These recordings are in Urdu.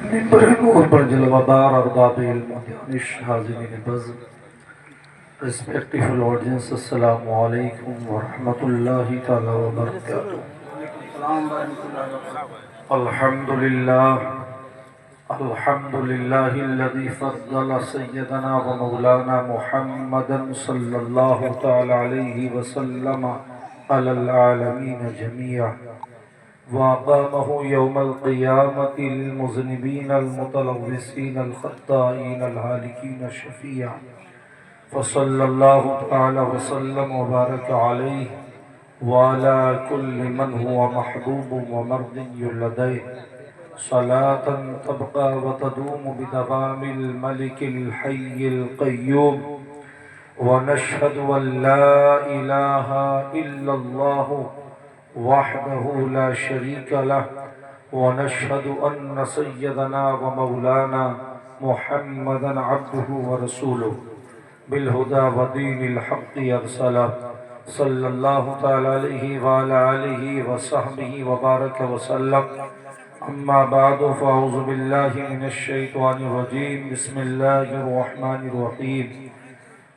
منبر نور پر جلوہ دار ارباب علم و دانش حاضرین بزم respectful audience السلام علیکم ورحمۃ اللہ تعالی وبرکاتہ الحمد للہ الذي فضل سیدنا و مولانا محمدا صلی اللہ تعالی علیہ وسلم علی العالمین جميعا وأقامه يوم القيامة للمذنبين المتلوثين الخطائين الهالكين شفيعا فصلى الله تعالى وسلم وبارك عليه وعلى كل من هو محبوب ومرضي لديه صلاة تبقى وتدوم بدوام الملك الحي القيوم ونشهد أن لا إله إلا الله وحده لا شريك له ونشهد أن سيدنا ومولانا محمدا عبده ورسوله بالهدى ودين الحق أرسله صلى الله تعالى عليه وعلى آله وصحبه وبارك وسلم أما بعد فأعوذ بالله من الشيطان الرجيم بسم الله الرحمن الرحيم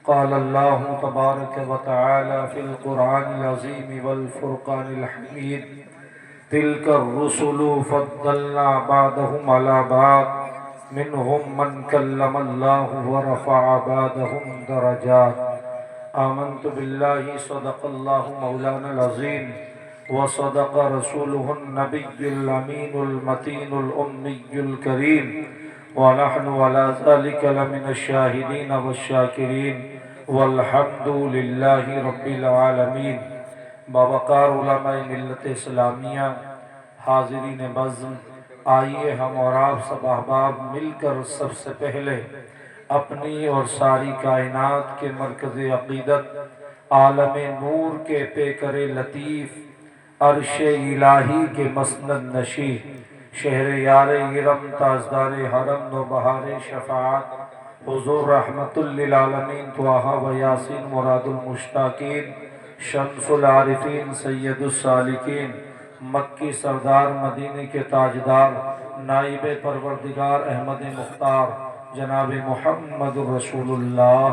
قال الله تبارك وتعالى في القرآن العظيم والفرقان الحميد تلك الرسل فضلنا بعضهم على بعض منهم من كلم الله ورفع بعضهم درجات آمنت بالله صدق الله مولانا العظيم وصدق رسوله النبي الأمين المتين الأمي الكريم ونحن على ذلك لمن الشاهدين والشاكرين والحمد للہ رب العالمین۔ باوقار علماء ملت اسلامیہ، حاضرین بزم، آئیے ہم اور آپ سب احباب مل کر سب سے پہلے اپنی اور ساری کائنات کے مرکز عقیدت عالم نور کے پیکر لطیف عرش الہی کے مسند نشی شہر یار ارم تاجدار حرم و بہار شفاعت حضور رحمت للعالمین طٰہٰ و یاسین مراد المشتاقین شمس العارفین سید السالکین مکی سردار مدینے کے تاجدار نائب پروردگار احمد مختار جناب محمد رسول اللہ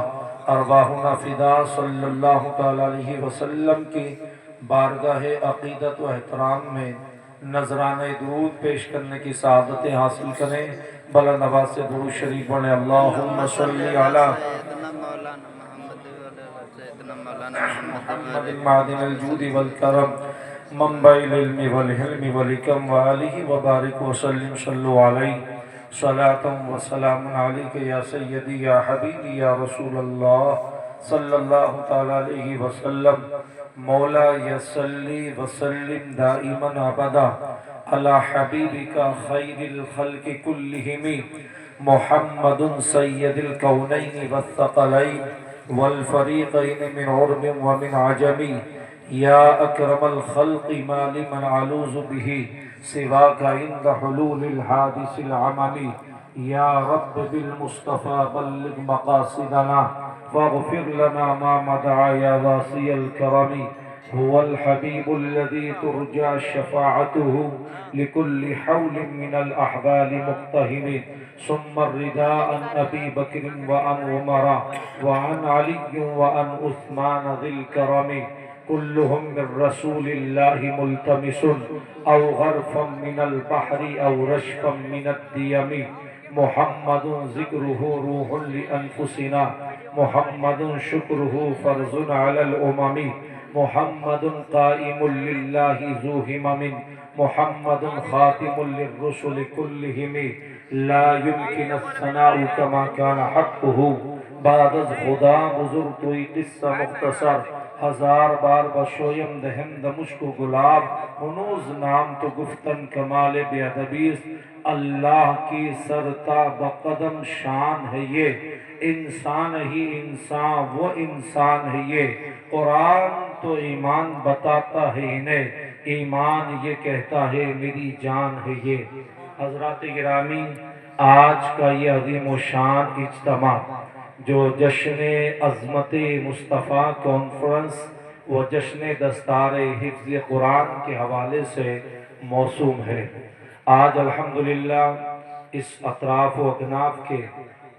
ارواحنا فدا صلی اللہ تعالی علیہ وسلم کی بارگاہ عقیدت و احترام میں نذرانہ درود پیش کرنے کی سعادتیں حاصل کریں۔ بلند آواز سے درود شریف پڑھیں۔ اللہم صلی علی محمد معدن الجود والکرم منبع العلم والحلم والحکم وآلہ وبارک وسلم صلو علیہ صلاة و سلام علیک یا سیدی یا حبیبی یا رسول اللہ صلی اللہ تعالی علیہ وسلم۔ مولا یصلی وسلم دائما ابدا علی حبیبک خیر الخلق کلہم محمد سید الکونین والثقلین والفریقین من عرب ومن عجم یا اکرم الخلق ما لمن علوذ به سواک عند حلول الحادث العمم یا رب بالمصطفى بلغ مقاصدنا واغفر لنا ما مدعا یا واسی الکرم هو الحبیب الذي ترجى شفاعته لكل حول من الأحوال مقتهم ثم الرداء عن أبي بكر وعن عمر وعن علي وعن عثمان ذي الكرم كلهم من رسول الله ملتمس أو غرفا من البحر أو رشفا من الديم محمد ذكره روح لأنفسنا محمد شكره فرض على الأمم محمد قائم لله ذو همم محمد خاتم للرسل كلهم لا يمكن الثناء كما كان حقه بعد از خدا بزرگ توی قصہ مختصر ہزار بار بشویم دہند مشک و گلاب ہنوز نام تو گفتن کمال بے ادبیست اللہ کی سرتا بقدم شان ہے یہ انسان ہی انسان وہ انسان ہے یہ قرآن تو ایمان بتاتا ہے انہیں ایمان یہ کہتا ہے میری جان ہے یہ۔ حضرات گرامی، آج کا یہ عظیم و شان اجتماع جو جشن عظمت مصطفیٰ کانفرنس و جشن دستار حفظ قرآن کے حوالے سے موسوم ہے، آج الحمدللہ اس اطراف و اکناف کے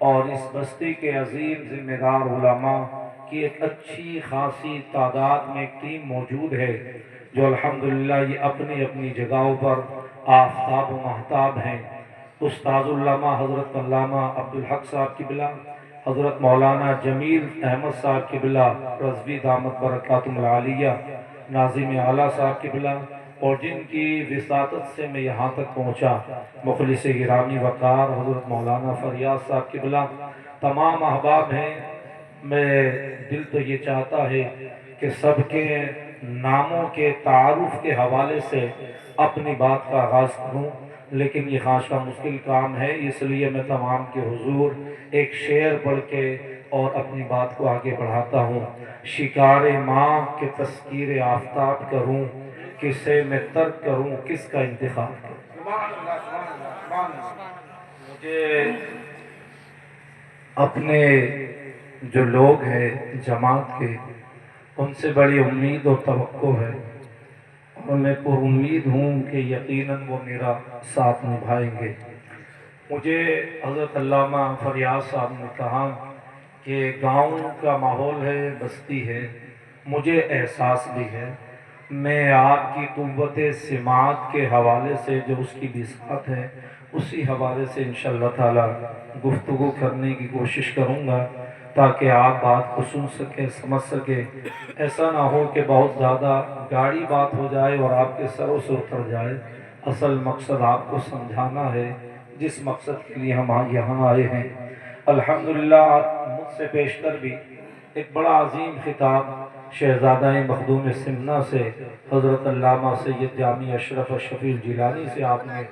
اور اس بستی کے عظیم ذمہ دار علماء کی ایک اچھی خاصی تعداد میں ایک ٹیم موجود ہے جو الحمدللہ یہ اپنی اپنی جگہوں پر آفتاب و مہتاب ہیں۔ استاذ علامہ حضرت علامہ عبدالحق صاحب قبلہ، حضرت مولانا جمیل احمد صاحب قبلہ رضوی دامت برکاتہم العالیہ، ناظم اعلیٰ صاحب قبلہ، اور جن کی وساطت سے میں یہاں تک پہنچا مخلص گرامی وقار حضرت مولانا فریاد صاحب قبلہ، تمام احباب ہیں۔ میں دل تو یہ چاہتا ہے کہ سب کے ناموں کے تعارف کے حوالے سے اپنی بات کا آغاز کروں، لیکن یہ خاصا مشکل کام ہے، اس لیے میں تمام کے حضور ایک شعر پڑھ کے اور اپنی بات کو آگے بڑھاتا ہوں۔ شکار ماں کے تذکیر آفتاب کروں، کسے میں ترک کروں، کس کا انتخاب کروں۔ مجھے اپنے جو لوگ ہیں جماعت کے، ان سے بڑی امید اور توقع ہے، اور میں پر امید ہوں کہ یقیناً وہ میرا ساتھ نبھائیں گے۔ مجھے حضرت علامہ فریاد صاحب نے کہا کہ گاؤں کا ماحول ہے، بستی ہے، مجھے احساس بھی ہے، میں آپ کی قوت سماعت کے حوالے سے جو اس کی بساط ہے اسی حوالے سے انشاءاللہ تعالی گفتگو کرنے کی کوشش کروں گا تاکہ آپ بات کو سن سکیں، سمجھ سکیں۔ ایسا نہ ہو کہ بہت زیادہ گاڑی بات ہو جائے اور آپ کے سروں سے اتر جائے۔ اصل مقصد آپ کو سمجھانا ہے، جس مقصد کے لیے ہم یہاں آئے ہیں۔ الحمدللہ مجھ سے بیشتر بھی ایک بڑا عظیم خطاب شہزادہ مخدوم سمنہ سے حضرت علامہ سید جامی اشرف شفیع جیلانی سے آپ نے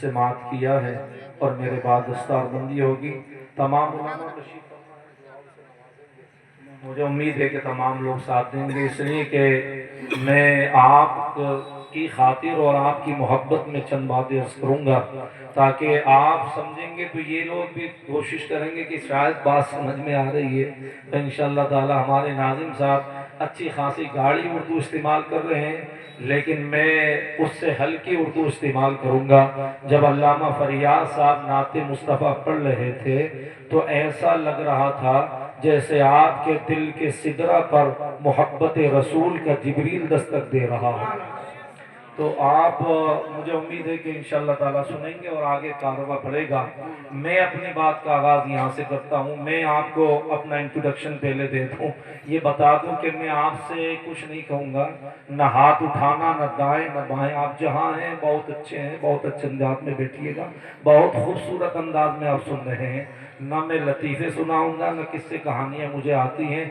سماعت کیا ہے، اور میرے بعد دستار بندی ہوگی۔ تمام علماء تشریف، مجھے امید ہے کہ تمام لوگ ساتھ دیں گے، اس لیے کہ میں آپ کی خاطر اور آپ کی محبت میں چند باتیں عرض کروں گا تاکہ آپ سمجھیں گے تو یہ لوگ بھی کوشش کریں گے کہ شاید بات سمجھ میں آ رہی ہے۔ تو انشاءاللہ تعالی ہمارے ناظم صاحب اچھی خاصی گاڑی اردو استعمال کر رہے ہیں، لیکن میں اس سے ہلکی اردو استعمال کروں گا۔ جب علامہ فریاد صاحب نعت مصطفیٰ پڑھ رہے تھے تو ایسا لگ رہا تھا جیسے آپ کے دل کے سدرہ پر محبت رسول کا جبریل دستک دے رہا ہو۔ تو آپ مجھے امید ہے کہ انشاءاللہ تعالیٰ سنیں گے اور آگے کارروائی بڑھے گا۔ میں اپنی بات کا آغاز یہاں سے کرتا ہوں۔ میں آپ کو اپنا انٹروڈکشن پہلے دے دوں، یہ بتا دوں کہ میں آپ سے کچھ نہیں کہوں گا، نہ ہاتھ اٹھانا، نہ دائیں نہ بائیں۔ آپ جہاں ہیں بہت اچھے ہیں، بہت اچھے انداز میں بیٹھیے گا، بہت خوبصورت انداز میں آپ سن رہے ہیں۔ نہ میں لطیفے سناؤں گا، نہ قصے کہانیاں مجھے آتی ہیں۔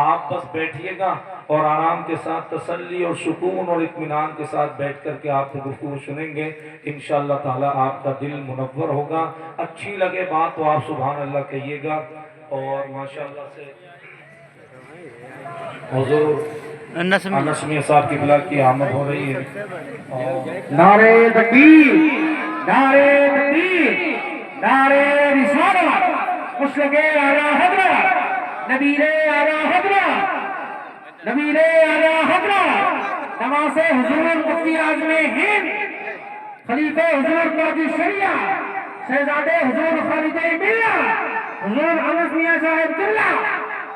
آپ بس بیٹھیے گا اور آرام کے ساتھ تسلی اور سکون اور اطمینان کے ساتھ بیٹھ کر کے آپ گفتگو سنیں گے، انشاءاللہ تعالی آپ کا دل منور ہوگا۔ اچھی لگے بات تو آپ سبحان اللہ کہیے گا، اور ماشاءاللہ سے حضور انس میاں صاحب کی بلا کی آمد ہو رہی ہے۔ نعرہ تکبیر، نعرہ تکبیر، نعرہ رسالت، مشرق اعلیٰ حضرت، نبیر اعلیٰ حضرت، نبیر اعلیٰ حضرت، نواز حضور مفتی اعظم ہند، خلیفہ حضور قاضی شریعہ، شہزادے حضور خالد ملت، حضور انس میاں صاحب قبلہ،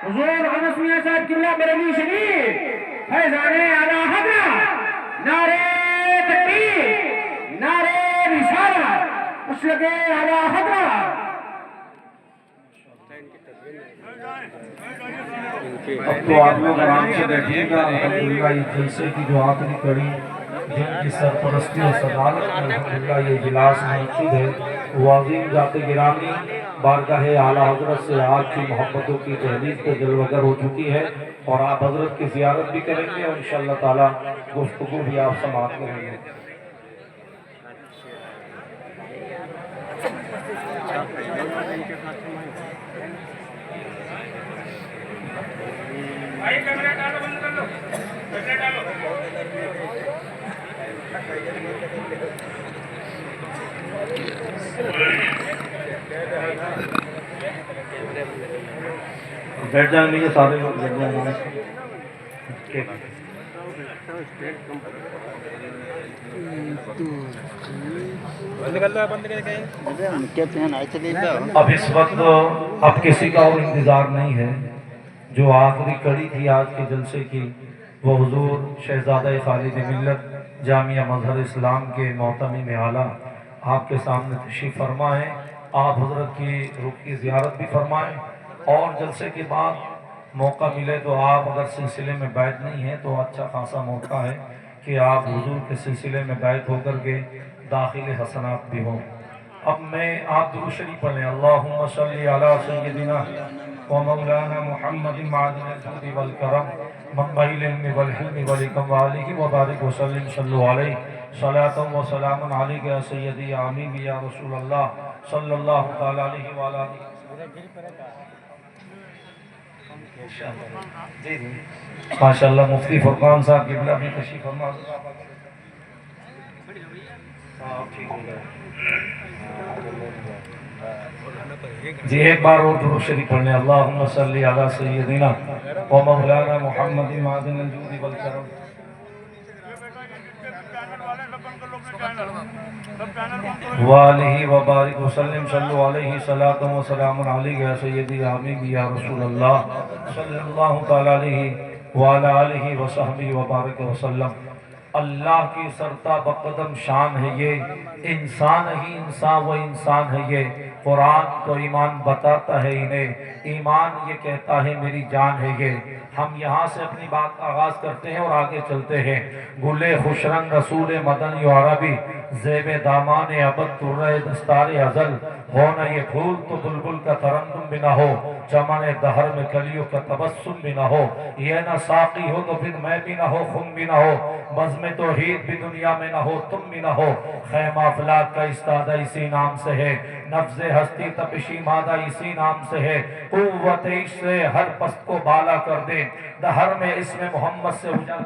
حضور انس میاں صاحب قبلہ بریلی شریف، فیضان اعلیٰ حضرت، نعرہ تکبیر، نعرہ رسالت، مشرق اعلیٰ حضرت۔ اب تو آپ لوگ آرام سے بیٹھیے گا۔ الحمدللہ یہ جلسے کی جو آخری کڑی جن کی سرپرستی و صدارت میں الحمدللہ یہ اجلاس منعقد ہے، وہ عظیم ذات گرامی بارگاہ اعلیٰ حضرت سے آپ کی محبتوں کی تحریک پہ جلوگر ہو چکی ہے، اور آپ حضرت کی زیارت بھی کریں گے اور انشاءاللہ تعالی گفتگو بھی آپ سماعت کریں گے۔ بیٹھ جائیں گے سارے لوگ بیٹھ جائیں گے. اب اس وقت اب کسی کا اور انتظار نہیں ہے. جو آخری کڑی تھی آج کے جلسے کی وہ حضور شہزادہ خالد ملت جامعہ مظہر اسلام کے محتمم اعلیٰ آپ کے سامنے تشریف فرما ہے. آپ حضرت کی روح کی زیارت بھی فرمائیں اور جلسے کے بعد موقع ملے تو آپ اگر سلسلے میں بیعت نہیں ہیں تو اچھا خاصا موقع ہے کہ آپ حضور کے سلسلے میں بیعت ہو کر کے داخل حسنات بھی ہوں. اب میں آپ درود شریف پڑھ لیں. اللہم صلی علی سیدنا و مولانا محمد معدن الجود والکرم منبع العلم والحلم والحکم وآلہ وبارک وسلم صلو علیہ صلاۃ و سلام علیک یا سیدی آمین یا رسول اللہ صلی اللہ تعالی علیہ وآلہ. جی جی ماشاءاللہ مفتی فرقان صاحب قبلہ بھی تشریف فرما. جی ایک بار اور درود شریف پڑھ لیں. اللہم صلی علی سیدنا و مولانا محمد معدن الجود والکرم وآلہ وبارک وسلم صلو علیہ صلاۃ و سلام علیک یا سیدی آمین یا رسول اللہ صلی اللہ تعالی علیہ وعلی آلہ وصحبہ وبارک وسلم. اللہ کی سرتا بقدم شان ہے یہ انسان ہی انسان و انسان ہے یہ. قرآن تو ایمان بتاتا ہے انہیں ایمان یہ کہتا ہے میری جان ہے یہ. ہم یہاں سے اپنی بات کا آغاز کرتے ہیں اور آگے چلتے ہیں. گلے خوش رنگ رسول مدنی و عربی زیب دامان ابد ترہ دستار ازل ہو نہ یہ پھول تو بلبل کا ترنم بھی نہ ہو چمن دہر میں کلیوں کا تبسم بھی نہ ہو یہ نہ ساقی ہو تو پھر میں بھی نہ ہو خم بھی نہ ہو بزم توحید بھی دنیا میں نہ ہو تم بھی نہ ہو خیمہ افلاک کا استادہ اسی نام سے ہے نفذ ہستی تپشی مادہ اسی نام سے ہے قوت عشق سے ہر پست کو بالا کر دے دہر میں اسم محمد سے اجل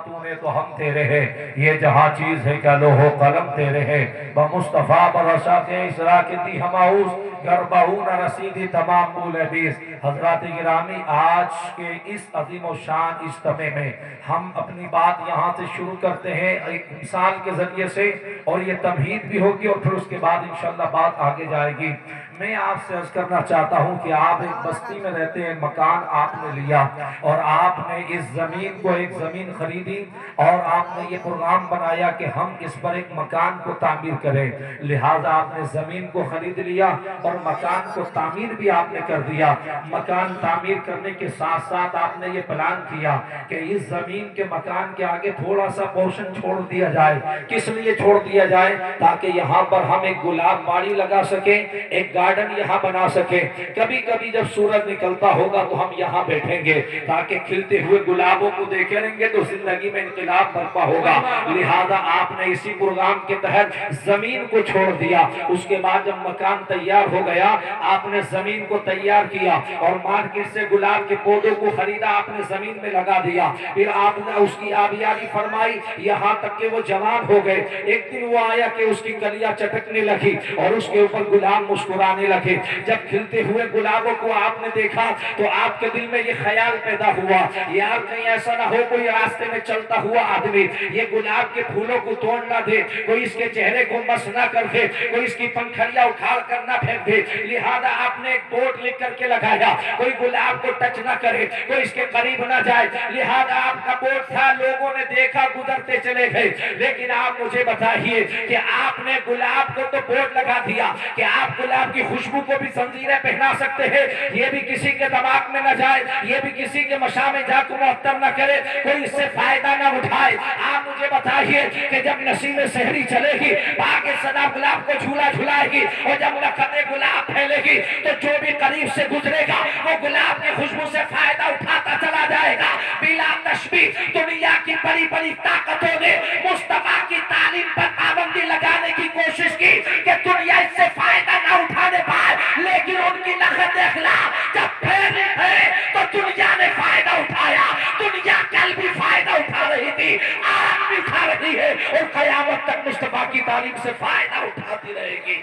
تو نے تو ہم تیرے ہیں یہ جہاں چیز ہے کیا لوح و قلم تیرے ہیں بمصطفیٰ برشاق اسرا کی دی ہماؤس گربہون رسیدی تمام بول بیس. حضرات گرامی آج کے اس عظیم و شان اجتماع میں ہم اپنی بات یہاں سے شروع کرتے ہیں ایک مثال کے ذریعے سے اور یہ تمہید بھی ہوگی اور پھر اس کے بعد انشاءاللہ بات آگے جائے گی. میں آپ سے عرض کرنا چاہتا ہوں کہ آپ ایک بستی میں رہتے ہیں مکان آپ نے لیا اور آپ نے اس زمین کو ایک زمین خریدی اور آپ نے یہ پروگرام بنایا کہ ہم اس پر ایک مکان کو تعمیر کریں. لہٰذا آپ نے زمین کو خرید لیا اور مکان کو تعمیر بھی آپ نے کر دیا. مکان تعمیر کرنے کے ساتھ ساتھ آپ نے یہ پلان کیا کہ اس زمین کے مکان کے آگے تھوڑا سا پورشن چھوڑ دیا جائے. کس لیے چھوڑ دیا جائے؟ تاکہ یہاں پر ہم ایک گلاب باڑی لگا سکیں ایک گارڈن یہاں بنا سکیں. کبھی کبھی جب سورج نکلتا ہوگا تو ہم یہاں بیٹھیں گے تاکہ کھلتے ہوئے گلابوں کو دیکھیں گے تو زندگی میں انقلاب برپا ہوگا. لہذا آپ نے اسی پروگرام کے تحت زمین کو چھوڑ دیا. اس کے بعد جب مکان تیار ہو گیا آپ نے زمین کو تیار کیا اور مارکیٹ سے گلاب کے پودوں کو خریدا آپ نے زمین میں لگا دیا. پھر آپ نے اس کی آبیاری فرمائی یہاں تک کہ وہ جوان ہو گئے. ایک دن وہ آیا کہ اس کی کلیاں چٹکنے لگی اور اس کے اوپر گلاب مسکرانے لگے. جب کھلتے ہوئے گلابوں کو آپ نے دیکھا تو آپ کے دل میں یہ خیال پیدا ہوا یار کہیں ایسا نہ ہو کوئی راستے میں چلتا ہوا آدمی یہ گلاب کے پھولوں کو توڑ نہ دے کوئی اس کے چہرے کو مس نہ کر دے کوئی اس کی پنکھڑیاں اکھاڑ کر نہ پھینک دے. لہذا آپ نے ایک بورڈ لکھ کر کے لگایا کوئی گلاب کو ٹچ نہ کرے کوئی اس کے قریب نہ جائے. لہذا آپ کا بورڈ تھا لوگوں نے دیکھا گزرتے چلے گئے. لیکن آپ مجھے بتائیے کہ آپ نے گلاب کو تو بورڈ لگا دیا کہ آپ گلاب کی خوشبو کو بھی زنجیریں پہنا سکتے ہیں یہ بھی کسی کے دماغ میں نہ جائے یہ بھی کسی کے مشام میں جا کو معطر نہ کرے کوئی اس سے فائدہ نہ اٹھائے. آپ مجھے بتائیے کہ جب نسیم سحری چلے گی باغ صدا گلاب کو جھولا جھلائے گی اور جب لقط گلاب پھیلے گی تو جو بھی قریب سے گزرے گا وہ گلاب کی خوشبو سے فائدہ اٹھاتا چلا جائے گا. بلا تشبیہ دنیا کی بڑی بڑی طاقتوں نے مصطفیٰ کی تعلیم پر پابندی لگانے کی کوشش کی کہ دنیا اس سے فائدہ نہ اٹھانے پائے لیکن ان کی لخت اخلاق جب پھیلی ہے تو دنیا نے فائدہ اٹھایا. دنیا کل بھی فائدہ اٹھا رہی تھی آج بھی اٹھا رہی ہے اور قیامت تک مصطفیٰ کی تعلیم سے فائدہ اٹھاتی رہے گی.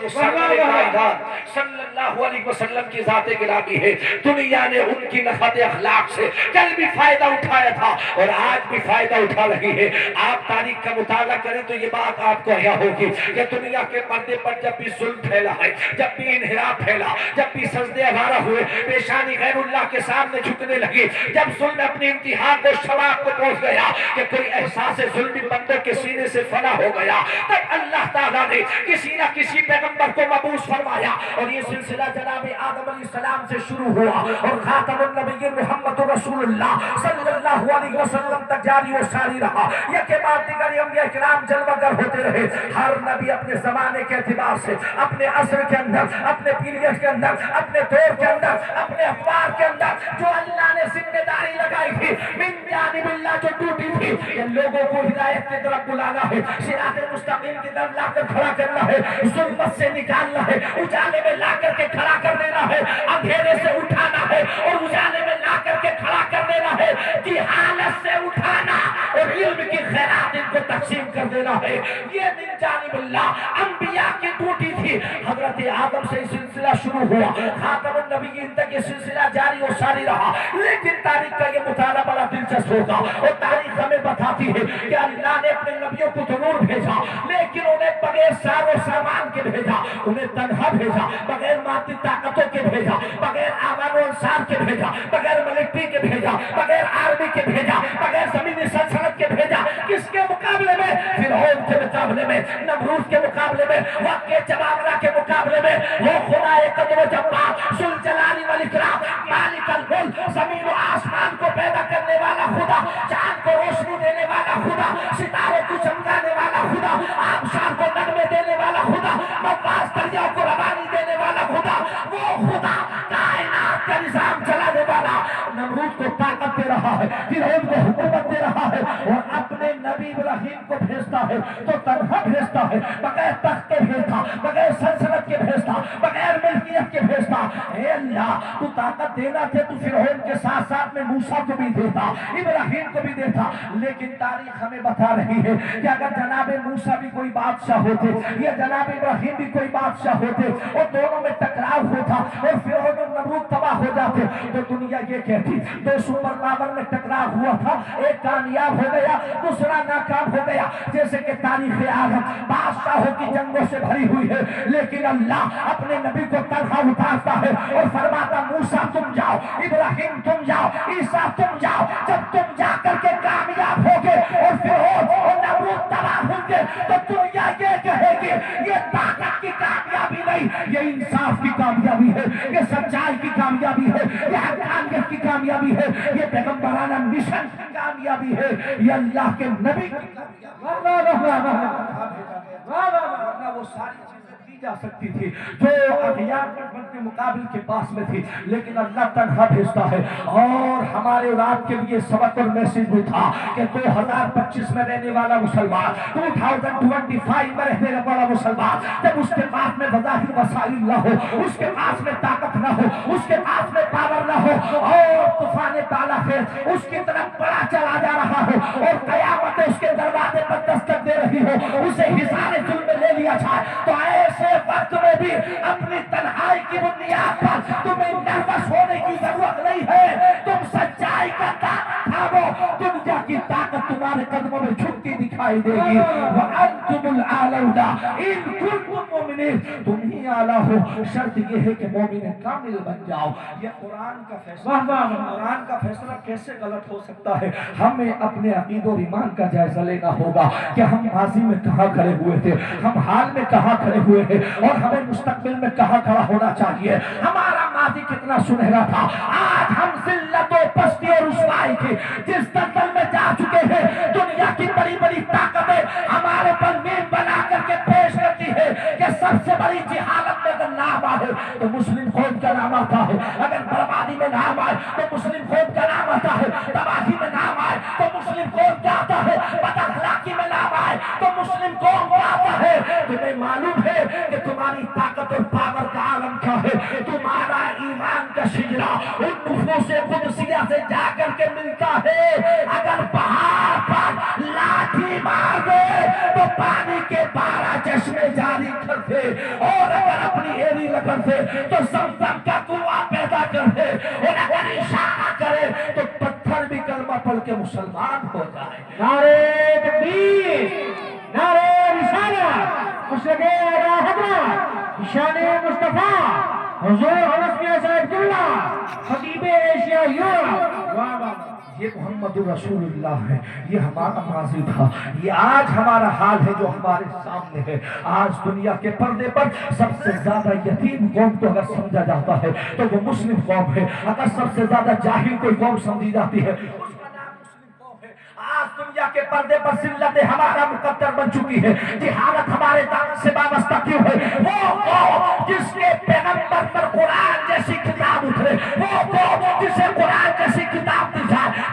وہ سرور کائنات صلی اللہ علیہ وسلم کی ذات گرامی ہے. دنیا نے ان کی نفعت اخلاق سے کل بھی فائدہ اٹھایا تھا اور آج بھی فائدہ اٹھا رہی ہے. آپ تاریخ کا مطالعہ کریں تو یہ بات آپ کو احیا ہوگی کہ دنیا کے پردے پر جب بھی ظلم پھیلا ہے، جب بھی انحراف پھیلا، جب بھی سجدے آوارہ ہوئے، پیشانی غیر اللہ کے سامنے جھکنے لگی، جب ظلم اپنی انتہا کو شباب کو پہنچ گیا کہ کوئی احساس ظلمی بندوں کے سینے سے فنا ہو گیا، تب اللہ تعالیٰ نے کسی نہ کسی پیغمبر کو مبعوث فرمایا اور یہ سلسلہ جناب آدم علیہ السلام سے شروع ہوا اور خاتم النبی محمد رسول اللہ صلی اللہ علیہ وسلم تک جاری و ساری رہا. یہ کہ بعد دیگر انبیاء کرام جلوہ گر ہوتے رہے. ہر نبی اپنے زمانے کے اعتبار سے، اپنے عصر کے اندر، اپنے پیریڈ کے اندر، اپنے دور کے اندر، اپنے افکار کے اندر جو اللہ نے ذمہ داری لگائی تھی، من جانب اللہ جو ڈیوٹی تھی، یہ لوگوں کو ہدایت کی طرف بلانا ہے، صراط مستقیم کی طرف لا کر کھڑا کرنا ہے، ظلمت سے نکالنا ہے، اجالے میں لا کر کے کھڑا کر دینا ہے، اندھیرے سے اٹھانا ہے اور اجالے میں لا کر کے کھڑا کر دینا ہے، جہالت سے اٹھانا اور علم کی خیرات ان کو تقسیم کر دینا ہے. یہ من جانب اللہ انبیاء کی ڈیوٹی تھی. حضرت آدم سے سلسلہ شروع ہوا، خاتم النبیین تک یہ سلسلہ جاری و ساری رہا. لیکن تاریخ کا یہ مطالعہ بڑا دلچسپ ہوگا اور تاریخ ہمیں بتاتی ہے کہ اللہ نے اپنے نبیوں کو ضرور بھیجا، لیکن انہیں بغیر سار و سامان کے بھیجا، انہیں تنہا بھیجا، بغیر مادی طاقتوں کے بھیجا، بغیر آوان و انصار کے بھیجا، بغیر ملٹری کے بھیجا، بغیر آرمی کے بھیجا، بغیر زمینی سلطنت کے بھیجا. کس کے مقابلے میں؟ فرعون کے مقابلے میں، نمرود کے مقابلے میں، وقت کے جبابرہ کے مقابلے میں. وہ خدا قدر و جبار ذوالجلال والاکرام مالک الملک، زمین و آسمان کو پیدا کرنے والا خدا، چاند کو روشنی دینے والا خدا، ستاروں کو چمکانے والا خدا، آبشار کو نغمے دینے والا خدا، مواز دریاؤں کو روانی دینے والا خدا، وہ خدا کائنات کا نظام چلانے والا نمرود کو طاقت دے رہا ہے، فرعون کو حکومت دے رہا ہے اور اپنے نبی ابراہیم کو بھیجتا ہے تو تنہا بھیجتا ہے، بغیر تخت کے بھیجتا، بغیر سلطنت کے بھیجتا، بغیر ملکیت کے بھیجتا. اے اللہ تو طاقت دینا تھے تو فرعون کے ساتھ ساتھ میں موسیٰ کو بھی دیتا، ابراہیم کو بھی دیتا. لیکن تاریخ ہمیں بتا رہی ہے کہ اگر جناب موسیٰ بھی کوئی بادشاہ ہوتے یا جناب ابراہیم بھی کوئی بادشاہ ہوتے اور دونوں میں ٹکراؤ ہوتا اور فرعون اور نمرود تباہ ہو جاتے تو دنیا یہ کہتی دو سپر پاور میں ٹکراؤ ہوا تھا، ایک کامیاب ہو گیا دوسرا ناکام ہو گیا. جیسے کہ تاریخ عالم بادشاہوں کی جنگوں سے بھری ہوئی ہے، لیکن اللہ اپنے نبی کو تنہا اتارتا ہے اور فرماتا موسیٰ تم جاؤ، ابراہیم تم جاؤ، عیسیٰ تم جاؤ. جب تم جا کر کے کامیاب ہوگے اور فرعون اور نمرود تباہ ہوں گے تو دنیا یہ کہے گی یہ طاقت کی کامیابی نہیں، یہ انصاف کی کامیابی ہے، یہ سچائی کی کامیابی ہے، یہ حقانیت کی کامیابی ہے، یہ پیغمبرانہ مشن کی کامیابی ہے، یہ اللہ کے نبی کی ورنہ وہ ساری چیزیں دی جا سکتی تھی جو اغیار گٹھبندھن کے مقابل کے پاس میں تھی، لیکن اللہ تنہا بھیجتا ہے. اور ہمارے رات کے لیے سبق اور میسج بھی تھا کہ 2025 میں رہنے والا مسلمان، 2025 میں رہنے والا مسلمان جب اس کے پاس میں وظاہر وسائل نہ ہو، اس کے پاس میں طاقت نہ ہو، اس کے پاس میں پاور نہ ہو اور طوفان بالا خیز اس کی طرف بڑا چلا جا رہا ہو اور قیامت اس کے دروازے پر دستک دے رہی ہو، اسے حصار ظلم میں لے لیا جائے، تو ایسے وقت میں بھی اپنی تنہائی کی بنیاد پر تمہیں نروس ہونے کی ضرورت نہیں ہے. تم سچائی کا دامن تھامو، دنیا کی طاقت تمہارے قدموں میں جھکتی دکھائی دے گی. وَأَنْتُمُ الْأَعْلَوْنَ إِن كُنتُم مُؤْمِنِينَ. تم ہی اعلیٰ ہو، شرط یہ ہے کہ مومن کامل بن جاؤ. یہ قرآن کا فیصلہ، قرآن کا فیصلہ کیسے غلط ہو سکتا ہے؟ ہمیں اپنے عقید و ایمان کا جائزہ لینا ہوگا کہ ہم ماضی میں کہاں کھڑے ہوئے تھے، ہم حال میں کہاں کھڑے ہوئے ہیں اور ہمیں مستقبل میں کہاں کھڑا ہونا چاہیے. ہمارا ماضی کتنا سنہرا تھا، آج ہم ذلت و پستی اور رسوائی کی جس دلدل میں جا چکے ہیں. دنیا کی بڑی بڑی طاقتیں ہمارے پر میم بنا کر کے پیش کرتی ہے کہ سب سے بڑی جہالت میں اگر نام آئے تو مسلم قوم کا نام آتا ہے، اگر بربادی میں نام آئے تو مسلم قوم کا نام آتا ہے، تباہی میں نام آئے تو مسلم قوم کا آتا ہے، بد اخلاقی میں نام آئے تو مسلم قوم کا آتا ہے. تمہیں معلوم ہے کہ تمہاری طاقت اور پاور کا عالم کیا ہے؟ تمہارا ایمان کا شجرہ ان نفوس قدسیہ سے جا کر کے ملتا ہے. اگر پہاڑ پر لاٹھی مار دے تو پانی کے 12 چشمے جاری کر دے اور اگر اپنی ایری رکھ دے تو زمزم کا کنواں پیدا کر دے اور اگر اشارہ کرے تو پتھر بھی کلمہ پڑھ کے مسلمان ہو جائے۔ نعرہ تکبیر، نعرہ رسالت، مشرق اعلیٰ حضرت شان مصطفیٰ حضور انس میاں صاحب قبلہ خطیب ایشیا یورپ۔ واہ واہ، یہ محمد رسول اللہ ہے، یہ ہمارا ماضی تھا، یہ آج ہمارا حال ہے جو ہمارے سامنے ہے۔ آج دنیا کے پردے پر سب سے زیادہ یتیم قوم کو اگر سمجھا جاتا ہے تو وہ مسلم قوم ہے، اگر سب سے زیادہ جاہل کوئی قوم سمجھی جاتی ہے اس کا نام مسلم قوم ہے۔ آج دنیا کے پردے پر ذلت ہمارا مقدر بن چکی ہے، جہالت ہمارے دامن سے وابستہ کیوں ہے؟ وہ قوم جس کے پیغمبر پر قرآن جیسی کتاب اترے، وہ قوم جسے قرآن جیسی کتاب دی جائے،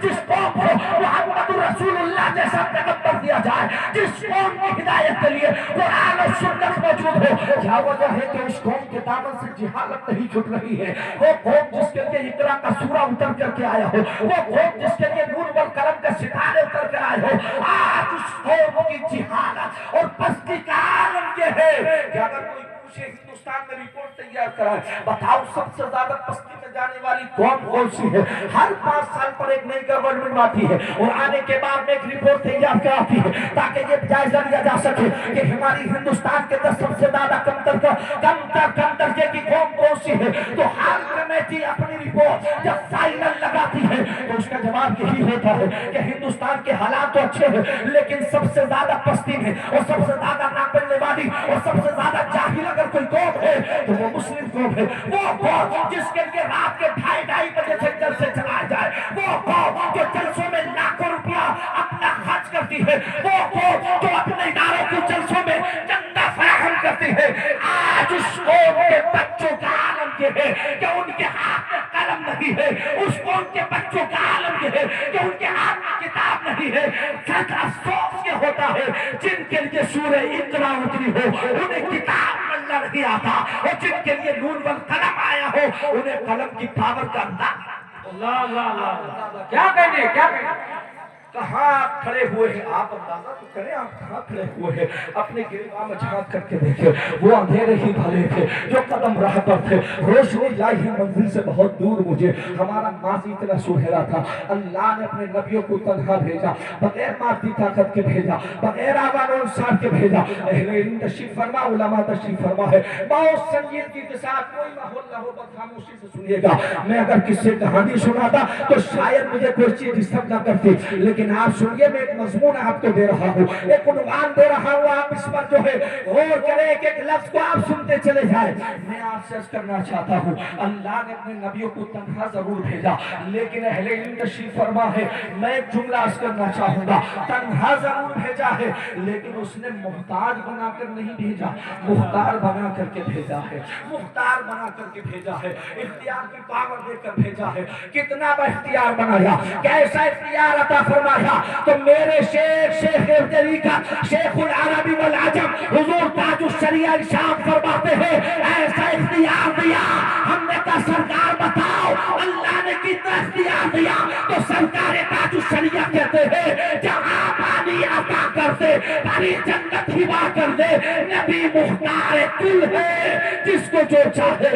جس قوم کو محمد رسول اللہ جیسا پیغمبر دیا جائے، جس قوم کی ہدایت کے لیے قرآن اور سنت موجود ہو، کیا وجہ ہے کہ اس قوم کے دامن سے جہالت نہیں چھٹ رہی ہے؟ وہ قوم جس کے لیے اقرا کا سورہ اتر کر کے آیا ہو، وہ قوم جس کے لیے نور والقلم کا ستارے اتر کر آئے ہو، آج اس قوم کی جہالت اور پستی کا عالم یہ ہے کہ اگر کوئی پوچھے ہندوستان میں رپورٹ تیار کرائے، بتاؤ سب سے زیادہ پستی میں جانے والی قوم کون سی ہے؟ ہر 5 سال پر ایک نئی گورنمنٹ آتی ہے اور آنے کے بعد میں ایک رپورٹ تیار کراتی ہے تاکہ یہ جائزہ لیا جا سکے کہ ہماری ہندوستان کے 10 سب سے زیادہ کم درجے کی قوم کون سی ہے۔ تو ہر کمیٹی اپنی رپورٹ جب فائنل لگاتی ہے تو اس کا جواب یہی ہوتا ہے کہ ہندوستان کے حالات تو اچھے ہیں لیکن سب سے زیادہ پستی میں اور سب سے زیادہ ناپڑنے والی اور سب سے زیادہ جاہل اگر کوئی قوم ہے تو وہ مسلم قوم ہے۔ وہ قوم جس کے لیے رات کے 2:30 بجے سے جلسے چلائے جائے، وہ قوم جو جلسوں میں لاکھوں روپیہ اپنا خرچ کرتی ہے، وہ قوم جو اپنے اداروں کے جلسوں میں چندہ فراہم کرتی ہے۔ آج اس قوم کے بچوں کا عالم یہ ہے کہ ان کے ہاتھ میں قلم نہیں ہے، اس قوم کے بچوں کا عالم یہ ہے کہ ان کے ہاتھ میں کتاب نہیں ہے۔ سچ افسوس یہ ہوتا ہے جن کے لیے سورہ اقرا اتری ہو انہیں کتاب پڑھنا نہیں آتا، اور جن کے لیے نور والقلم آیا ہو انہیں قلم کی پاور کا اندازہ۔ اللہ اللہ اللہ، کیا کہنے کہاں کھڑے ہوئے ہیں آپ؟ اندازہ تو کریں آپ کہاں کھڑے ہوئے ہیں؟ اپنے گریباں میں جھانک کر کے دیکھیں، وہ اندھیرے ہی بھلے تھے جو قدم راہ پر تھے، روشنی لائی ہے منزل سے بہت دور مجھے۔ ہمارا ماضی اتنا سنہرا تھا، اللہ نے اپنے نبیوں کو تنہا بھیجا، بغیر مادی طاقت کے بھیجا، بغیر آبان و انصار کے بھیجا۔ اہل علم تشریف فرما، علماء تشریف فرما ہے، بہت سنجیدگی کے ساتھ کوئی ماحول نہ ہو، بس خاموشی سے سنیے گا۔ میں اگر کسی کہانی سناتا تو شاید مجھے کوئی چیز ڈسٹرب نہ کرتی، لیکن آپ سنیے، میں ایک مضمون آپ کو دے رہا ہوں، ایک عنوان دے رہا ہوں، آپ اس پر جو ہے غور کریں، ایک ایک لفظ کو آپ سنتے چلے جائیں۔ میں آپ سے عرض کرنا چاہتا ہوں، اللہ نے اپنے نبیوں کو تنہا ضرور بھیجا لیکن اہل علم تشریف فرما ہے، میں ایک جملہ عرض کرنا چاہوں گا، تنہا ضرور بھیجا ہے لیکن اس نے محتاج بنا کر نہیں بھیجا، مختار بنا کر کے بھیجا ہے، مختار بنا کر کے بھیجا ہے، اختیار کی پاور دے کر بھیجا ہے۔ کتنا با اختیار بنایا، کیسا اختیار عطا فرمایا؟ تو میرے شیخ طریقت شیخ العربی والعجم حضور تاج الشریعہ ارشاد فرماتے ہیں، ایسا اختیار دیا ہم نے کہا سرکار بتاؤ اللہ نے کتنا اختیار دیا؟ تو سرکار تاج الشریعہ کہتے ہیں جہاں پانی عطا کر دے، پانی جنت ہبا کر دے، نبی مختار کل ہے جس کو جو چاہے۔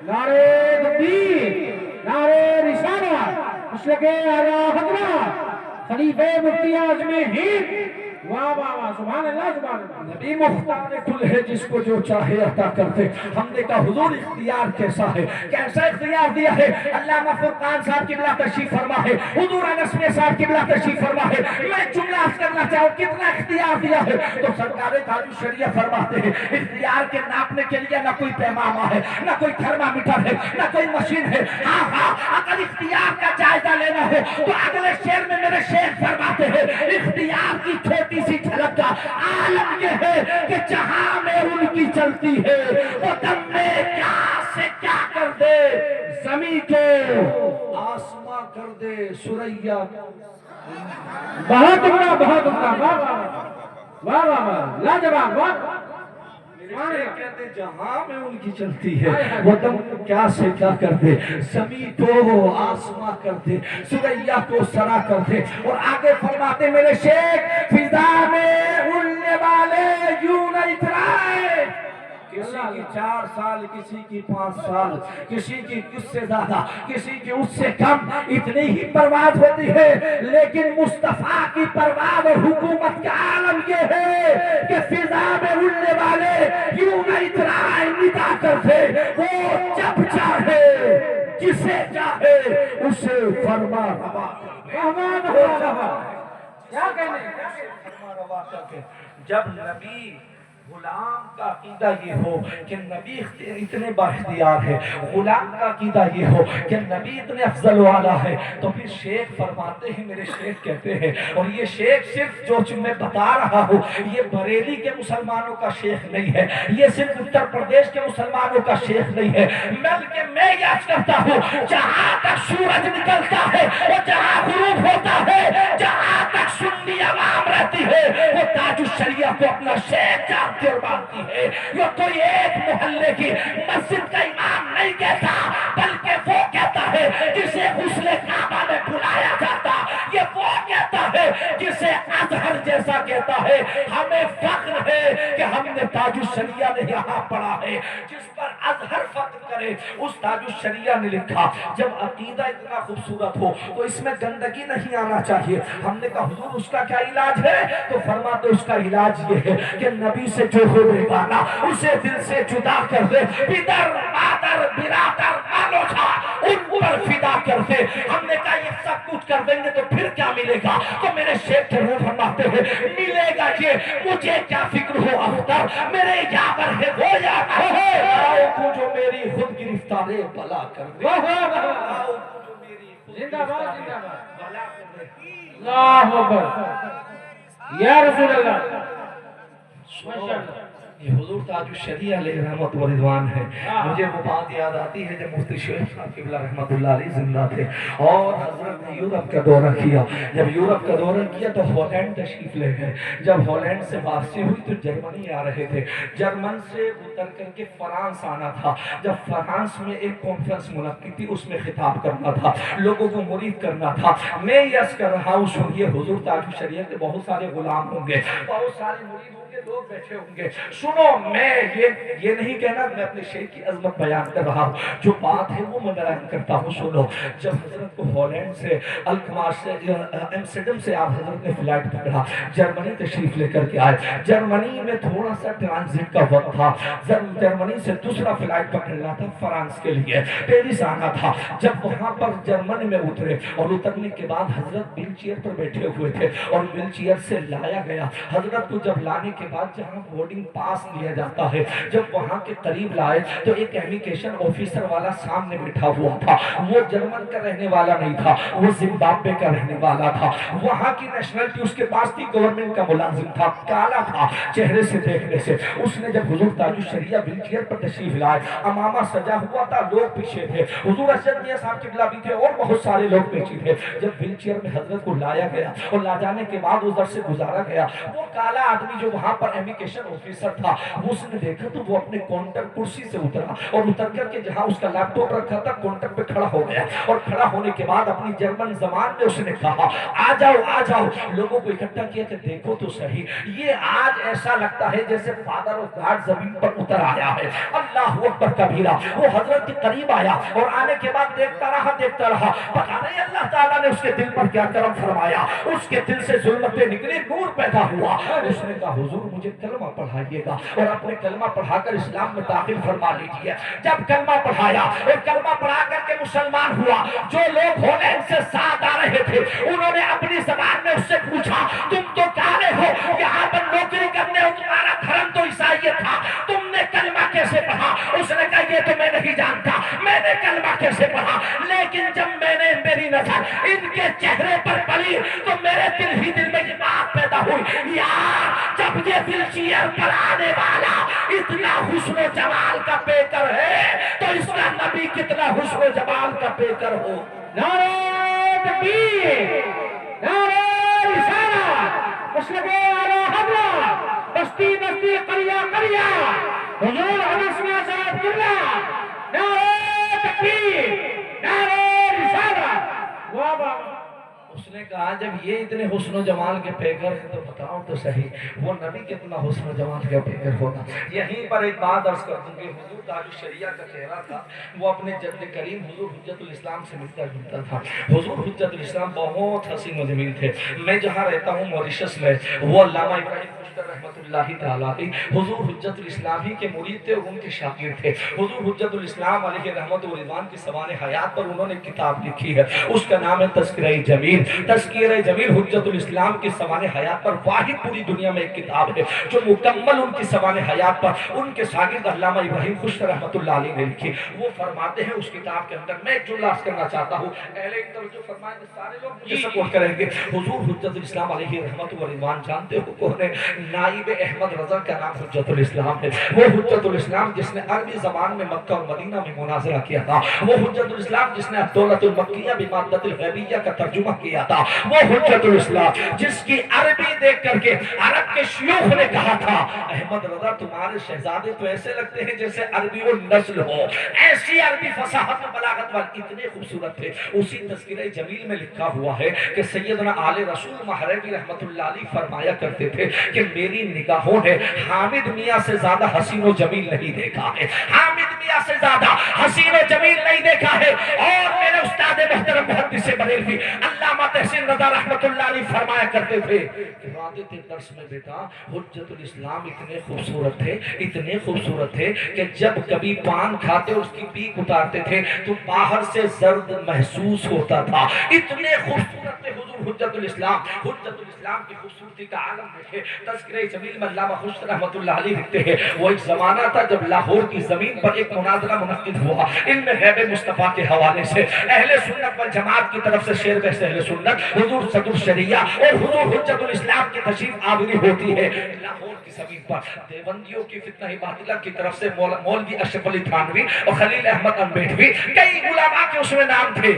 نعرہ تکبیر، نعرہ رسالت، مشرق اعلیٰ حضرت خلیفہ مفتی اعظم ہند، واہ واہ واہ، سبحان اللہ سبحان اللہ، نبی مختار کل ہے جس کو جو چاہے عطا کرتے۔ ہم نے کہا حضور اختیار کیسا ہے، کیسا اختیار دیا ہے؟ علامہ فرقان صاحب قبلہ تشریف فرما ہے، حضور انس میاں صاحب قبلہ تشریف فرما ہے۔ میں جملہ عرض کرنا چاہوں کتنا اختیار دیا ہے؟ تو سرکار تاج الشریعہ فرماتے ہیں اختیار کے ناپنے کے لیے نہ کوئی پیمانہ ہے، نہ کوئی تھرمامیٹر ہے، نہ کوئی مشین ہے۔ ہاں ہاں، اگر اختیار کا جائزہ لینا ہو تو اگلے شعر میں میرے شیخ فرماتے ہیں اختیار کی چھوٹی سی جھلک کا عالم یہ ہے کہ جہاں میں ان کی چلتی ہے وہ دم میں کیا سے کیا کر دے، زمین کو آسماں کر دے سریا۔ بہت عمدہ، بہت عمدہ، واہ واہ واہ واہ واہ، لاجواب، واہ۔ شیخ کہتے جہاں میں ان کی چلتی ہے وہ دم کیا سے کیا کر دے، زمین کو آسماں کر دے، سریا کو سرا کر دے. اور آگے فرماتے میرے شیخ فضا میں اڑنے والے یوں نہ اترائے. کسی کی 4 سال، کسی کی 5 سال، کسی کی اس سے زیادہ، کسی کی اس سے کم، اتنی ہی پرواز ہوتی ہے. لیکن مصطفیٰ کی پرواز اور حکومت کا عالم یہ ہے کہ فضا میں اڑنے والے یوں نہ اترائے ندا کرتے، وہ جب چاہے جسے چاہے اسے فرما روا کرتے. جب نبی غلام کا عقیدہ یہ ہو کہ نبی اتنے بااختیار ہے، غلام کا عقیدہ یہ ہو کہ نبی اتنے افضل والا ہے، تو پھر شیخ فرماتے ہیں، میرے شیخ کہتے ہیں، اور یہ شیخ صرف جو میں بتا رہا ہوں یہ بریلی کے مسلمانوں کا شیخ نہیں ہے، یہ صرف اتر پردیش کے مسلمانوں کا شیخ نہیں ہے، بلکہ میں یاد کرتا ہوں جہاں تک سورج نکلتا ہے اور جہاں غروب ہوتا ہے، جہاں تک سنی عوام رہتی ہے، وہ تاج الشریعہ کو اپنا شیخ جانتے اور مانتی ہے. یہ کوئی ایک محلے کی مسجد کا امام نہیں کہتا، بلکہ وہ کہتا ہے جسے غسل کعبہ میں بلایا جاتا، یہ وہ کہتا ہے جسے ازہر جیسا کہتا ہے. ہمیں فخر ہے کہ ہم نے تاج الشریعہ نے یہاں پڑھا ہے. جس پر ازہر فخر کرے اس تاج الشریعہ نے لکھا. جب عقیدہ اتنا خوبصورت ہو تو اس میں گندگی نہیں آنا چاہیے. ہم نے کہا حضور اس کا کیا علاج ہے؟ تو فرماتے اس کا علاج یہ ہے کہ نبی سے جو ہو بیگانہ اسے دل سے جدا کر دے. پدر مادر برادر مالو تھا ان پر فدا کر دے. ہم نے کہا یہ سب کچھ کر دیں گے تو پھر کیا ملے گا؟ تو میرے شیخ کے روح فرماتے ہیں ملے گا یہ مجھے کیا فکر ہو اختر، میرے یاور ہے وہ یاور ہے. آؤ کو جو میری خود گرفتار بلا کر دے. آؤ کو جو میری خود گرفتار بلا کر دے. اللہ اکبر یا رسول اللہ. یہ حضور تاج الشریعہ علیہ رحمت و رضوان ہے. مجھے وہ بات یاد آتی ہے جب مفتی شیخ صاحب قبلہ رحمت اللہ علیہ زندہ تھے اور حضرت نے یورپ کا دورہ کیا. جب یورپ کا دورہ کیا تو ہالینڈ تشریف لے گئے. جب ہالینڈ سے واپسی ہوئی تو جرمنی آ رہے تھے. جرمن سے اتر کر کے فرانس آنا تھا. جب فرانس میں ایک کانفرنس منعقد تھی اس میں خطاب کرنا تھا، لوگوں کو مرید کرنا تھا. میں یس کر رہا ہوں سنیے حضور تاج الشریعہ کے بہت سارے غلام ہوں گے، بہت سارے مرید ہوں گے، لوگ بیٹھے ہوں گے. سنو میں یہ نہیں کہنا میں اپنے شیخ کی عظمت بیان کر رہا ہوں، جو بات ہے وہ میں بیان کرتا ہوں. سنو جب حضرت کو ہالینڈ سے الکمار سے ایمسٹرڈم سے آپ حضرت نے فلائٹ پکڑا، جرمنی تشریف لے کر کے آئے. جرمنی میں تھوڑا سا ٹرانزٹ کا وقت تھا. جرمنی سے دوسرا فلائٹ پکڑنا تھا فرانس کے لیے، پیرس آنا تھا. جب وہاں پر جرمنی میں اترے اور اترنے کے بعد حضرت ویل چیئر پر بیٹھے ہوئے تھے اور ویل چیئر سے لایا گیا. حضرت کو جب لانے کے بعد جہاں بورڈنگ پاس لیا جاتا ہے، جب وہاں کے قریب لائے تو ایک امیگریشن آفیسر والا سامنے بیٹھا ہوا تھا. وہ جرمن کا رہنے والا نہیں تھا، وہ زمبابوے کا رہنے والا تھا. وہاں کی نیشنلٹی اس کے پاس تھی، گورنمنٹ کا ملازم تھا، کالا تھا چہرے سے دیکھنے سے. اس نے جب حضور تاج الشریعہ ویل چیئر پر تشریف لائے، امامہ سجا ہوا تھا، لوگ پیچھے تھے، حضور ارشد میاں صاحب قبلہ بھی تھے اور بہت سارے لوگ پیچھے تھے. جب ویل چیئر میں حضرت کو لایا گیا اور لا جانے کے بعد ادھر سے گزارا گیا، وہ کالا آدمی جو وہاں پر امیگریشن آفیسر تھا اس نے دیکھا تو وہ اپنے کاؤنٹر کرسی سے اترا اور اتر کر کے جہاں اس کا لیپ ٹاپ رکھا تھا کاؤنٹر پہ کھڑا ہو گیا. اور کھڑا ہونے کے بعد اپنی جرمن زبان میں اس نے کہا آ جاؤ آ جاؤ. لوگوں کو اکٹھا کیا کہ دیکھو تو صحیح، یہ آج ایسا لگتا ہے جیسے فادر آف گاڈ زمین پر اتر آیا ہے. اللہ اکبر کبیرہ. وہ حضرت کے قریب آیا اور آنے کے بعد دیکھتا رہا. پتہ نہیں اللہ تعالیٰ نے اس کے دل پر کیا کرم فرمایا، اس کے دل سے ظلمتیں نکلی، نور پیدا ہوا. اس نے کہا حضور مجھے کلمہ پڑھائیے گا اور اپنے کلمہ پڑھا کر اسلام میں داخل فرما لیجیے. جب کلمہ پڑھایا اور کلمہ پڑھا کر کے مسلمان ہوا، جو لوگ ہالینڈ سے ساتھ آ رہے تھے انہوں نے اپنی زبان میں اس سے پوچھا تم تو کالے ہو، یہاں پر نوکری کرنے ہو، تمہارا دھرم تو عیسائیت تھا، تم نے کلمہ کیسے پڑھا؟ اس نے کہا یہ تو میں نہیں جانتا میں نے کلمہ کیسے پڑھا، لیکن جب میں نے میری نظر ان کے چہرے پر پڑی تو میرے دل میں یہ بات پیدا ہوئی، یار جب یہ ویل چیئر پر آنے والا اتنا حسن و جمال کا پیکر ہے تو اس کا نبی کتنا حسن و جمال کا پیکر ہو. نعرہ تکبیر، نعرہ رسالت، مشرق اعلی حضرت، بستی بستی قریہ قریہ حضور انس میاں صاحب قبلہ، نعرہ تکبیر، نعرہ رسالت، واہ واہ۔ اس نے کہا جب یہ اتنے حسن و جمال کے پیکر ہیں تو بتاؤ تو صحیح وہ نبی کتنا حسن و جمال کا پیکر ہوگا۔ یہیں پر ایک بات عرض کر دوں کہ حضور تاج الشریعہ کا چہرہ تھا وہ اپنے جد کریم حضور حجت الاسلام سے ملتا جلتا تھا۔ حضور حجت الاسلام بہت حسین و جمیل تھے۔ میں جہاں رہتا ہوں موریشس میں، وہ علامہ ابراہیم خوشتر رحمۃ اللہ تعالیٰ علیہ حضور حجت الاسلام ہی کے مرید تھے اور ان کے شاگرد تھے۔ حضور حجت الاسلام علیہ رحمت و رضوان کی سوانح حیات پر انہوں نے کتاب لکھی ہے، اس کا نام ہے تذکرہ جمیل۔ تذکرہ جمیل حجت الاسلام کی سوانح حیات پر واحد پوری دنیا میں ایک کتاب ہے جو مکمل ان کی سوانح حیات پر ان کے شاگرد علامہ ابراہیم خوشتر رحمت اللہ علیہ نے لکھی۔ وہ فرماتے ہیں اس کتاب کے اندر، میں ایک جملہ عرض کرنا چاہتا ہوں، اہل توجہ فرمائیں کہ سارے لوگ مجھے سپورٹ کریں گے۔ حضور حجت الاسلام علیہ رحمت و رضوان جانتے ہو کون ہے؟ نائب احمد رضا کا نام حجت الاسلام ہے۔ وہ حجت الاسلام جس نے عربی زبان میں مکہ اور مدینہ میں مناظرہ کیا تھا، وہ حجت الاسلام جس نے الدولۃ المکیہ بمادۃ الغیبیہ کا ترجمہ کیا تھا، وہ حجت الاسلام جس کی عربی دیکھ کر کے عرب کے شیوخ نے کہا تھا احمد رضا تمہارے شہزادے تو ایسے لگتے ہیں جیسے عربی و نسل ہو، ایسی عربی فصاحت و بلاغت والے اتنے خوبصورت تھے۔ اسی تذکرہ جمیل میں لکھا ہوا ہے کہ سیدنا آل رسول مہربی رحمت اللہ علیہ فرمایا کرتے تھے کہ میری نگاہوں نے حامد میاں سے زیادہ حسین و جمیل نہیں دیکھا ہے، حامد میاں سے زیادہ حسین و جمیل نہیں دیکھا ہے۔ اور میرے استاد محترم محدث بریلوی علامہ تحسین رضا رحمت اللہ علیہ فرمایا کرتے تھے کہ وعدے تھے درس میں بیٹا حجت الاسلام اتنے خوبصورت تھے، اتنے خوبصورت تھے کہ جب کبھی پان کھاتے اس کی پیک اتارتے تھے تو باہر سے زرد محسوس ہوتا تھا، اتنے خوبصورت تھے حضور حجت الاسلام۔ حجت الاسلام کی خوبصورتی کا عالم دیکھے تذکرہ جمیل میں علامہ خوشتر رحمت اللہ علیہ لکھتے ہیں وہ ایک زمانہ تھا جب لاہور کی زمین پر ایک مناظرہ منعقد ہوا علم غیب مصطفیٰ کے حوالے سے، اہل سنت والجماعت کی طرف سے شیر بحث اہل سنت حضور صدر شریعہ اور حضور حجت الاسلام کی تشریف آوری ہوتی ہے لاہور کی زمین پر۔ دیوبندیوں کی فتنہ باطلہ کی طرف سے مولوی اشرف علی تھانوی اور خلیل احمد انبیٹوی کئی علماء کے اس میں نام تھے۔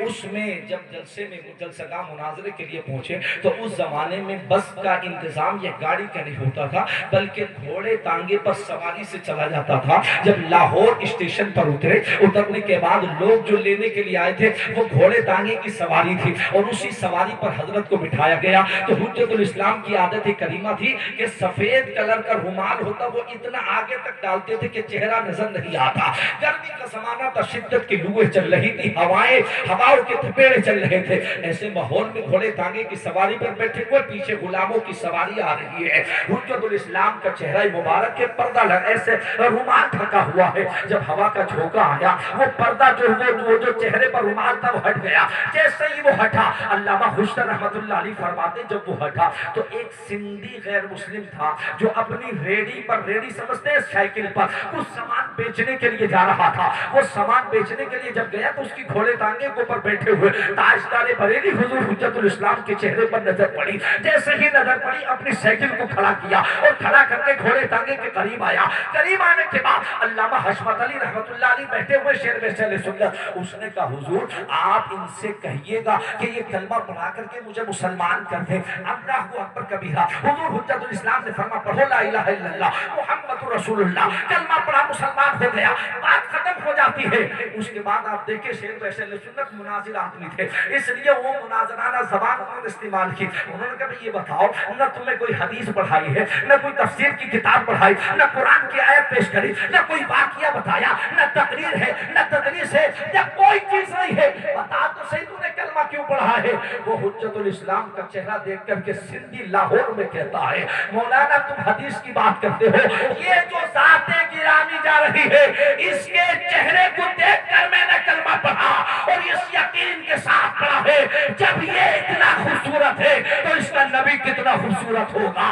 اس میں جب جلسے میں جلسہ گاہ مناظرے کے لیے پہنچے تو اس زمانے میں بس کا انتظام یہ گاڑی کا نہیں ہوتا تھا بلکہ گھوڑے تانگے پر سواری سے چلا جاتا تھا۔ جب لاہور اسٹیشن پر اترے، اترنے کے بعد لوگ جو لینے کے لیے آئے تھے وہ گھوڑے تانگے کی سواری تھی اور اسی سواری پر حضرت کو بٹھایا گیا۔ تو حجت الاسلام کی عادت کریمہ تھی کہ سفید کلر کا رومال ہوتا وہ اتنا آگے تک ڈالتے تھے کہ چہرہ نظر نہیں آتا۔ گرمی کا زمانہ تھا، شدت کی لویں چل رہی تھی، ہواؤں کے تھپیڑے چل رہے تھے۔ ایسے ماحول میں گھوڑے تانگے کی سواری پر بیٹھے ہوئے پیچھے غلاموں کی سواری آ رہی ہے، حجت الاسلام کا چہرہ مبارک کے پردہ لگ ایسے رومال ڈھکا ہوا ہے۔ جب ہوا کا جھونکا آیا وہ پردہ وہ جو چہرے پر رومال تھا وہ ہٹ گیا۔ جیسے ہی وہ ہٹا علامہ خوشتر رحمت اللہ علیہ فرماتے جب وہ ہٹا تو ایک سندھی غیر مسلم تھا جو اپنی ریڑی پر، ریڑی سمجھتے ہیں سائیکل پر، کچھ سامان بیچنے کے لیے جا رہا تھا۔ وہ سامان بیچنے کے لیے جب گیا تو اس کی گھوڑے تانگے کے اوپر بیٹھے ہوئے تاجدار بریلی حضور حجت الاسلام کے چہرے پر نظر پڑی۔ جیسے ہی نظر پڑی اپنی سائیکل کو کھڑا کیا اور کھڑا کر کے گھوڑے تانگے کے قریب آیا۔ قریب آنے کے بعد علامہ حشمت علی رحمت اللہ علیہ بیٹھے ہوئے شیر میں سے سنت، اس نے کہا حضور آپ ان سے کہیے گا کہ یہ کلمہ پڑھا کر کے مجھے مسلمان کر دیں، اللہ اکبر کبیرہ۔ حضور حجت الاسلام نے فرمایا پڑھو لا الہ الا اللہ محمد رسول اللہ، کلمہ پڑھا مسلمان ہو گیا، بات ختم ہو جاتی ہے۔ اس کے بعد آپ دیکھیں شیر ویسے سنت مناظرات میں تھے، اس لیے وہ مناظرانہ زبان انہوں نے استعمال کی۔ انہوں نے کہا یہ بتاؤ نہ تمہیں کوئی حدیث پڑھائی ہے، نہ کوئی تفسیر کی کتاب پڑھائی، نہ قرآن کی آیت پیش کری، نہ کوئی واقعہ بتایا، نہ تقریر ہے، نہ تدریس ہے، یا کوئی چیز نہیں ہے، بتا تو صحیح تو نے کلمہ کیوں پڑھا ہے؟ وہ حجت الاسلام کا چہرہ دیکھ کر کے سندھی لاہور میں کہتا ہے مولانا تم حدیث کی بات کرتے ہو، یہ جو ذات گرامی جا رہی ہے اس کے چہرے کو دیکھ کر میں نے کلمہ پڑھا اور اس یقین کے ساتھ پڑھا ہے جب یہ اتنا خوبصورت ہے تو اس کا نبی کتنا خوبصورت ہوگا۔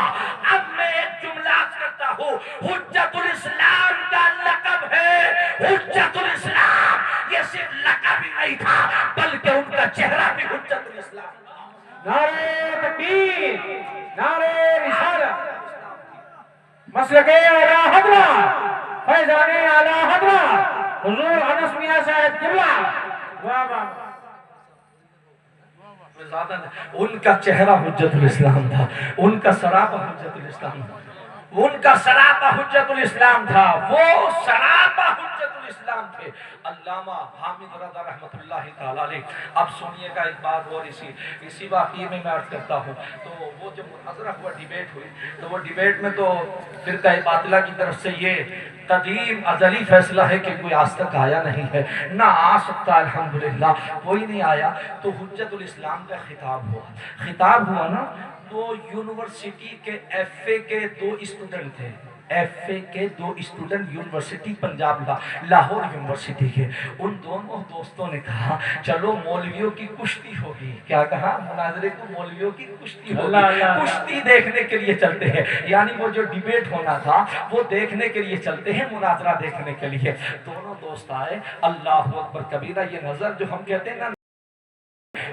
اب میں ایک جملہ کرتا ہوں، حجت الاسلام کا لقب ہے حجت الاسلام، یہ صرف لقب ہی نہیں تھا بلکہ ان کا چہرہ بھی حجت الاسلام تھا۔ نعرہ تکبیر، نعرہ رسالت، مسلک اعلیٰ حضرت، فیضان اعلیٰ حضرت حضور انس میاں صاحب قبلہ، واہ واہ۔ ان کا چہرہ حجت الاسلام تھا، ان کا سراپا حجت الاسلام تھا۔ ان کا سراپا حجت الاسلام تھا، وہ سراپا حجت الاسلام تھے علامہ حامد رضا رحمت اللہ تعالی علیہ۔ اب سنیے گا ایک بات اور اسی واقعے میں عرض کرتا ہوں۔ تو وہ جب مناظرہ ہوا، ڈیبیٹ ہوئی، تو وہ ڈیبیٹ میں تو فرقہ باطلہ کی طرف سے یہ قدیم ازلی فیصلہ ہے کہ کوئی آج تک آیا نہیں ہے، نہ آ سکتا، الحمدللہ کوئی نہیں آیا۔ تو حجت الاسلام کا خطاب ہوا نا، تو یونیورسٹی کے ایف اے کے 2 اسٹوڈنٹ تھے، ایف اے کے 2 student university Punjab Lahore university کے، ان دونوں دوستوں نے کہا چلو مولویوں کی کشتی ہوگی۔ کیا کہا؟ مناظرے کو مولویوں کی کشتی ہوگی، کشتی دیکھنے کے لیے چلتے ہیں، یعنی وہ جو ڈیبیٹ ہونا تھا وہ دیکھنے کے لیے چلتے ہیں، مناظرہ دیکھنے کے لیے۔ دونوں دوست آئے، اللہ اکبر کبیرہ، یہ نظر جو ہم کہتے ہیں نا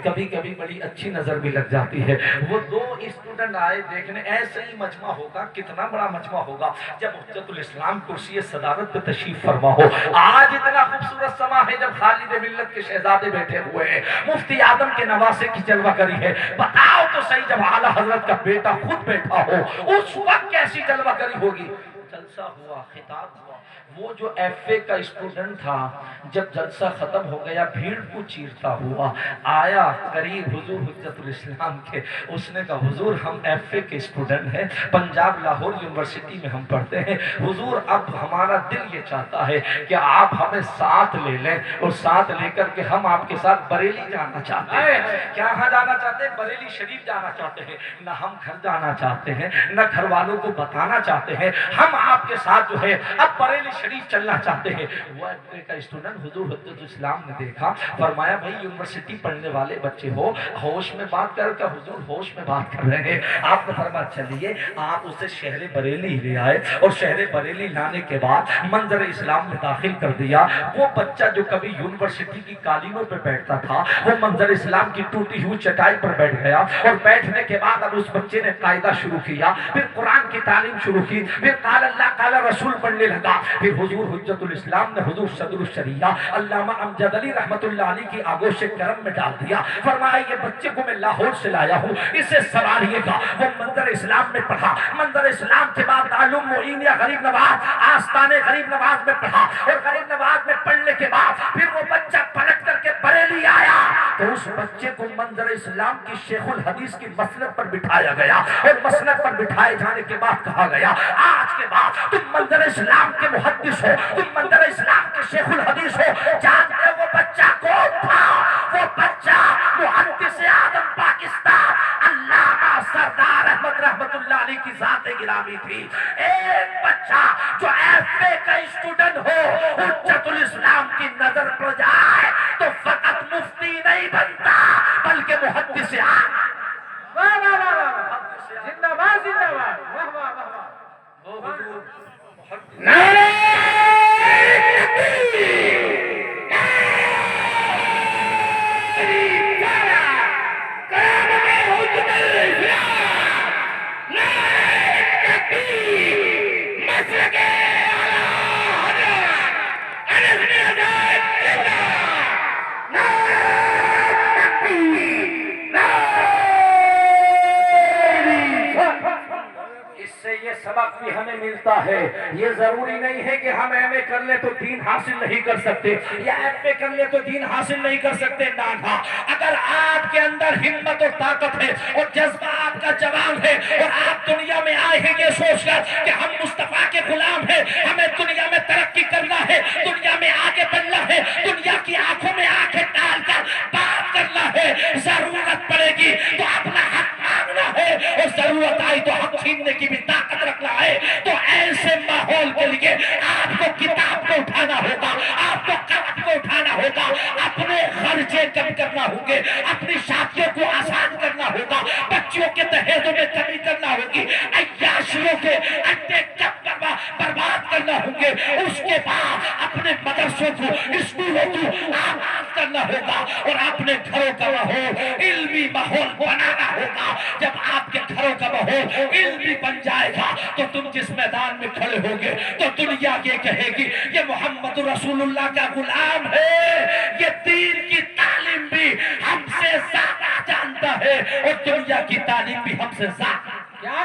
کبھی کبھی بڑی اچھی نظر بھی لگ جاتی ہے۔ وہ 2 اسٹوڈنٹ آئے دیکھنے، ایسے ہی مجمع ہوگا، کتنا بڑا مجمع ہوگا جب حجت الاسلام کرسی صدارت پہ تشریف فرما ہو۔ آج اتنا خوبصورت سما ہے جب خالد ملت کے شہزادے بیٹھے ہوئے ہیں، مفتی اعظم کے نواسے کی جلوہ گری ہے۔ بتاؤ تو صحیح، جب اعلیٰ حضرت کا بیٹا خود بیٹھا ہو اس وقت کیسی جلوہ گری ہوگی؟ جلسہ ہوا، خطاب ہوا۔ وہ جو ایف اے کا اسٹوڈنٹ تھا جب جلسہ ختم ہو گیا بھیڑ کو چیرتا ہوا آیا قریب حضور حجت الاسلام کے، اس نے کہا حضور ہم ایف اے کے اسٹوڈنٹ ہیں، پنجاب لاہور یونیورسٹی میں ہم پڑھتے ہیں، حضور اب ہمارا دل یہ چاہتا ہے کہ آپ ہمیں ساتھ لے لیں اور ساتھ لے کر کے ہم آپ کے ساتھ بریلی جانا چاہتے ہیں۔ کہاں جانا چاہتے ہیں؟ بریلی شریف جانا چاہتے ہیں۔ نہ ہم گھر جانا چاہتے ہیں، نہ گھر والوں کو بتانا چاہتے ہیں، ہم آپ کے ساتھ جو ہے اب بریلی شریف چلنا چاہتے ہیں۔ وہ ایف اے کا اسٹوڈنٹ حضور حجت الاسلام نے دیکھا، فرمایا بھائی یونیورسٹی پڑھنے والے بچے ہو، ہوش میں بات کر کے حضور ہوش میں بات کر رہے ہیں۔ آپ نے فرمایا چلیے آپ اسے شہر بریلی لے آئے اور شہر بریلی لانے کے بعد منظر اسلام میں داخل کر دیا۔ وہ بچہ جو کبھی یونیورسٹی کی قالینوں پہ بیٹھتا تھا وہ منظر اسلام کی ٹوٹی ہوئی چٹائی پر بیٹھ گیا، اور بیٹھنے کے بعد اب اس بچے نے قاعدہ شروع کیا، پھر قرآن کی تعلیم شروع کی، پھر قال اللہ قال رسول پڑھنے لگا، پھر حضور حجت الاسلام نے حضور صدر الشریعہ علامہ امجد علی رحمت اللہ علیہ کی آغوش کرم میں ڈال دیا۔ فرمایا یہ بچے کو میں لاہور سے لایا ہوں، اسے سواریے گا۔ وہ منظر اسلام میں پڑھا، منظر اسلام کے بعد علوم معینیہ غریب نواز آستان غریب نواز میں پڑھا، اور غریب نواز میں پڑھنے کے بعد پھر وہ بچہ پلٹ کر کے بریلی آیا، تو اس بچے کو منظر اسلام کی شیخ الحدیث کی مسند پر بٹھایا گیا، اور مسند پر بٹھائے جانے کے بعد کہا گیا آج کے بعد تم منظر اسلام کے محدث ہو، تم منظر اسلام کے شیخ الحدیث ہو۔ جانتے وہ بچہ کون تھا؟ وہ بچہ محدث اعظم پاکستان علامہ سردار احمد رحمت اللہ علیہ کی ذات گرامی تھی۔ ایک بچہ جو ایف اے کا اسٹوڈنٹ ہو حجت الاسلام کی نظر پڑ جائے تو فقط مفتی نہیں بنتا بلکہ محدث اعظم۔ واہ واہ واہ واہ، زندہ باد زندہ باد، واہ واہ واہ واہ۔ وہ حضور نعرہ سبق بھی ہمیں ملتا ہے، یہ ضروری نہیں ہے کہ ہم ایم اے کر لیں تو دین حاصل نہیں کر سکتے، یا ایف اے کر لیں تو دین حاصل نہیں کر سکتے۔ نہ، اگر آپ کے اندر ہمت اور طاقت ہے اور جذبہ آپ کا جوان ہے اور آپ دنیا میں آئے ہیں یہ سوچ کر کہ ہم مصطفیٰ کے غلام ہیں، ہمیں دنیا میں ترقی کرنا ہے، دنیا میں آگے بڑھنا ہے، دنیا کی آنکھوں میں آنکھیں ڈال کر بات کرنا ہے، ضرورت پڑے گی تو اپنا حق مانگنا ہے، اور ضرورت آئی تو حق چھیننے کی بھی طاقت رکھنا ہے۔ تو ایسے ماحول کے لیے آپ کو کتاب کو اٹھانا ہوگا، آپ کو قلم کو اٹھانا ہوگا، اپنے خرچے کم کرنا ہوں گے، اپنی شادیوں کو آسان کرنا ہوگا، بچوں کے دہیزوں میں کمی کرنا ہوگی، عیاشیوں کے انڈے کم برباد کرنا ہوں گے، اس کے بعد اپنے مدرسوں کو اسکولوں کو آباد کرنا ہوگا، اور اپنے گھروں کا ماحول علمی ماحول بنانا ہوگا۔ جب آپ کے گھروں کا ماحول علمی بن جائے گا تو تم جس میدان میں کھڑے ہوگے تو دنیا یہ کہے گی یہ محمد رسول اللہ کا غلام ہے، یہ دین کی تعلیم بھی ہم سے زیادہ جانتا ہے اور دنیا کی تعلیم بھی ہم سے زیادہ۔ کیا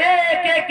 1-1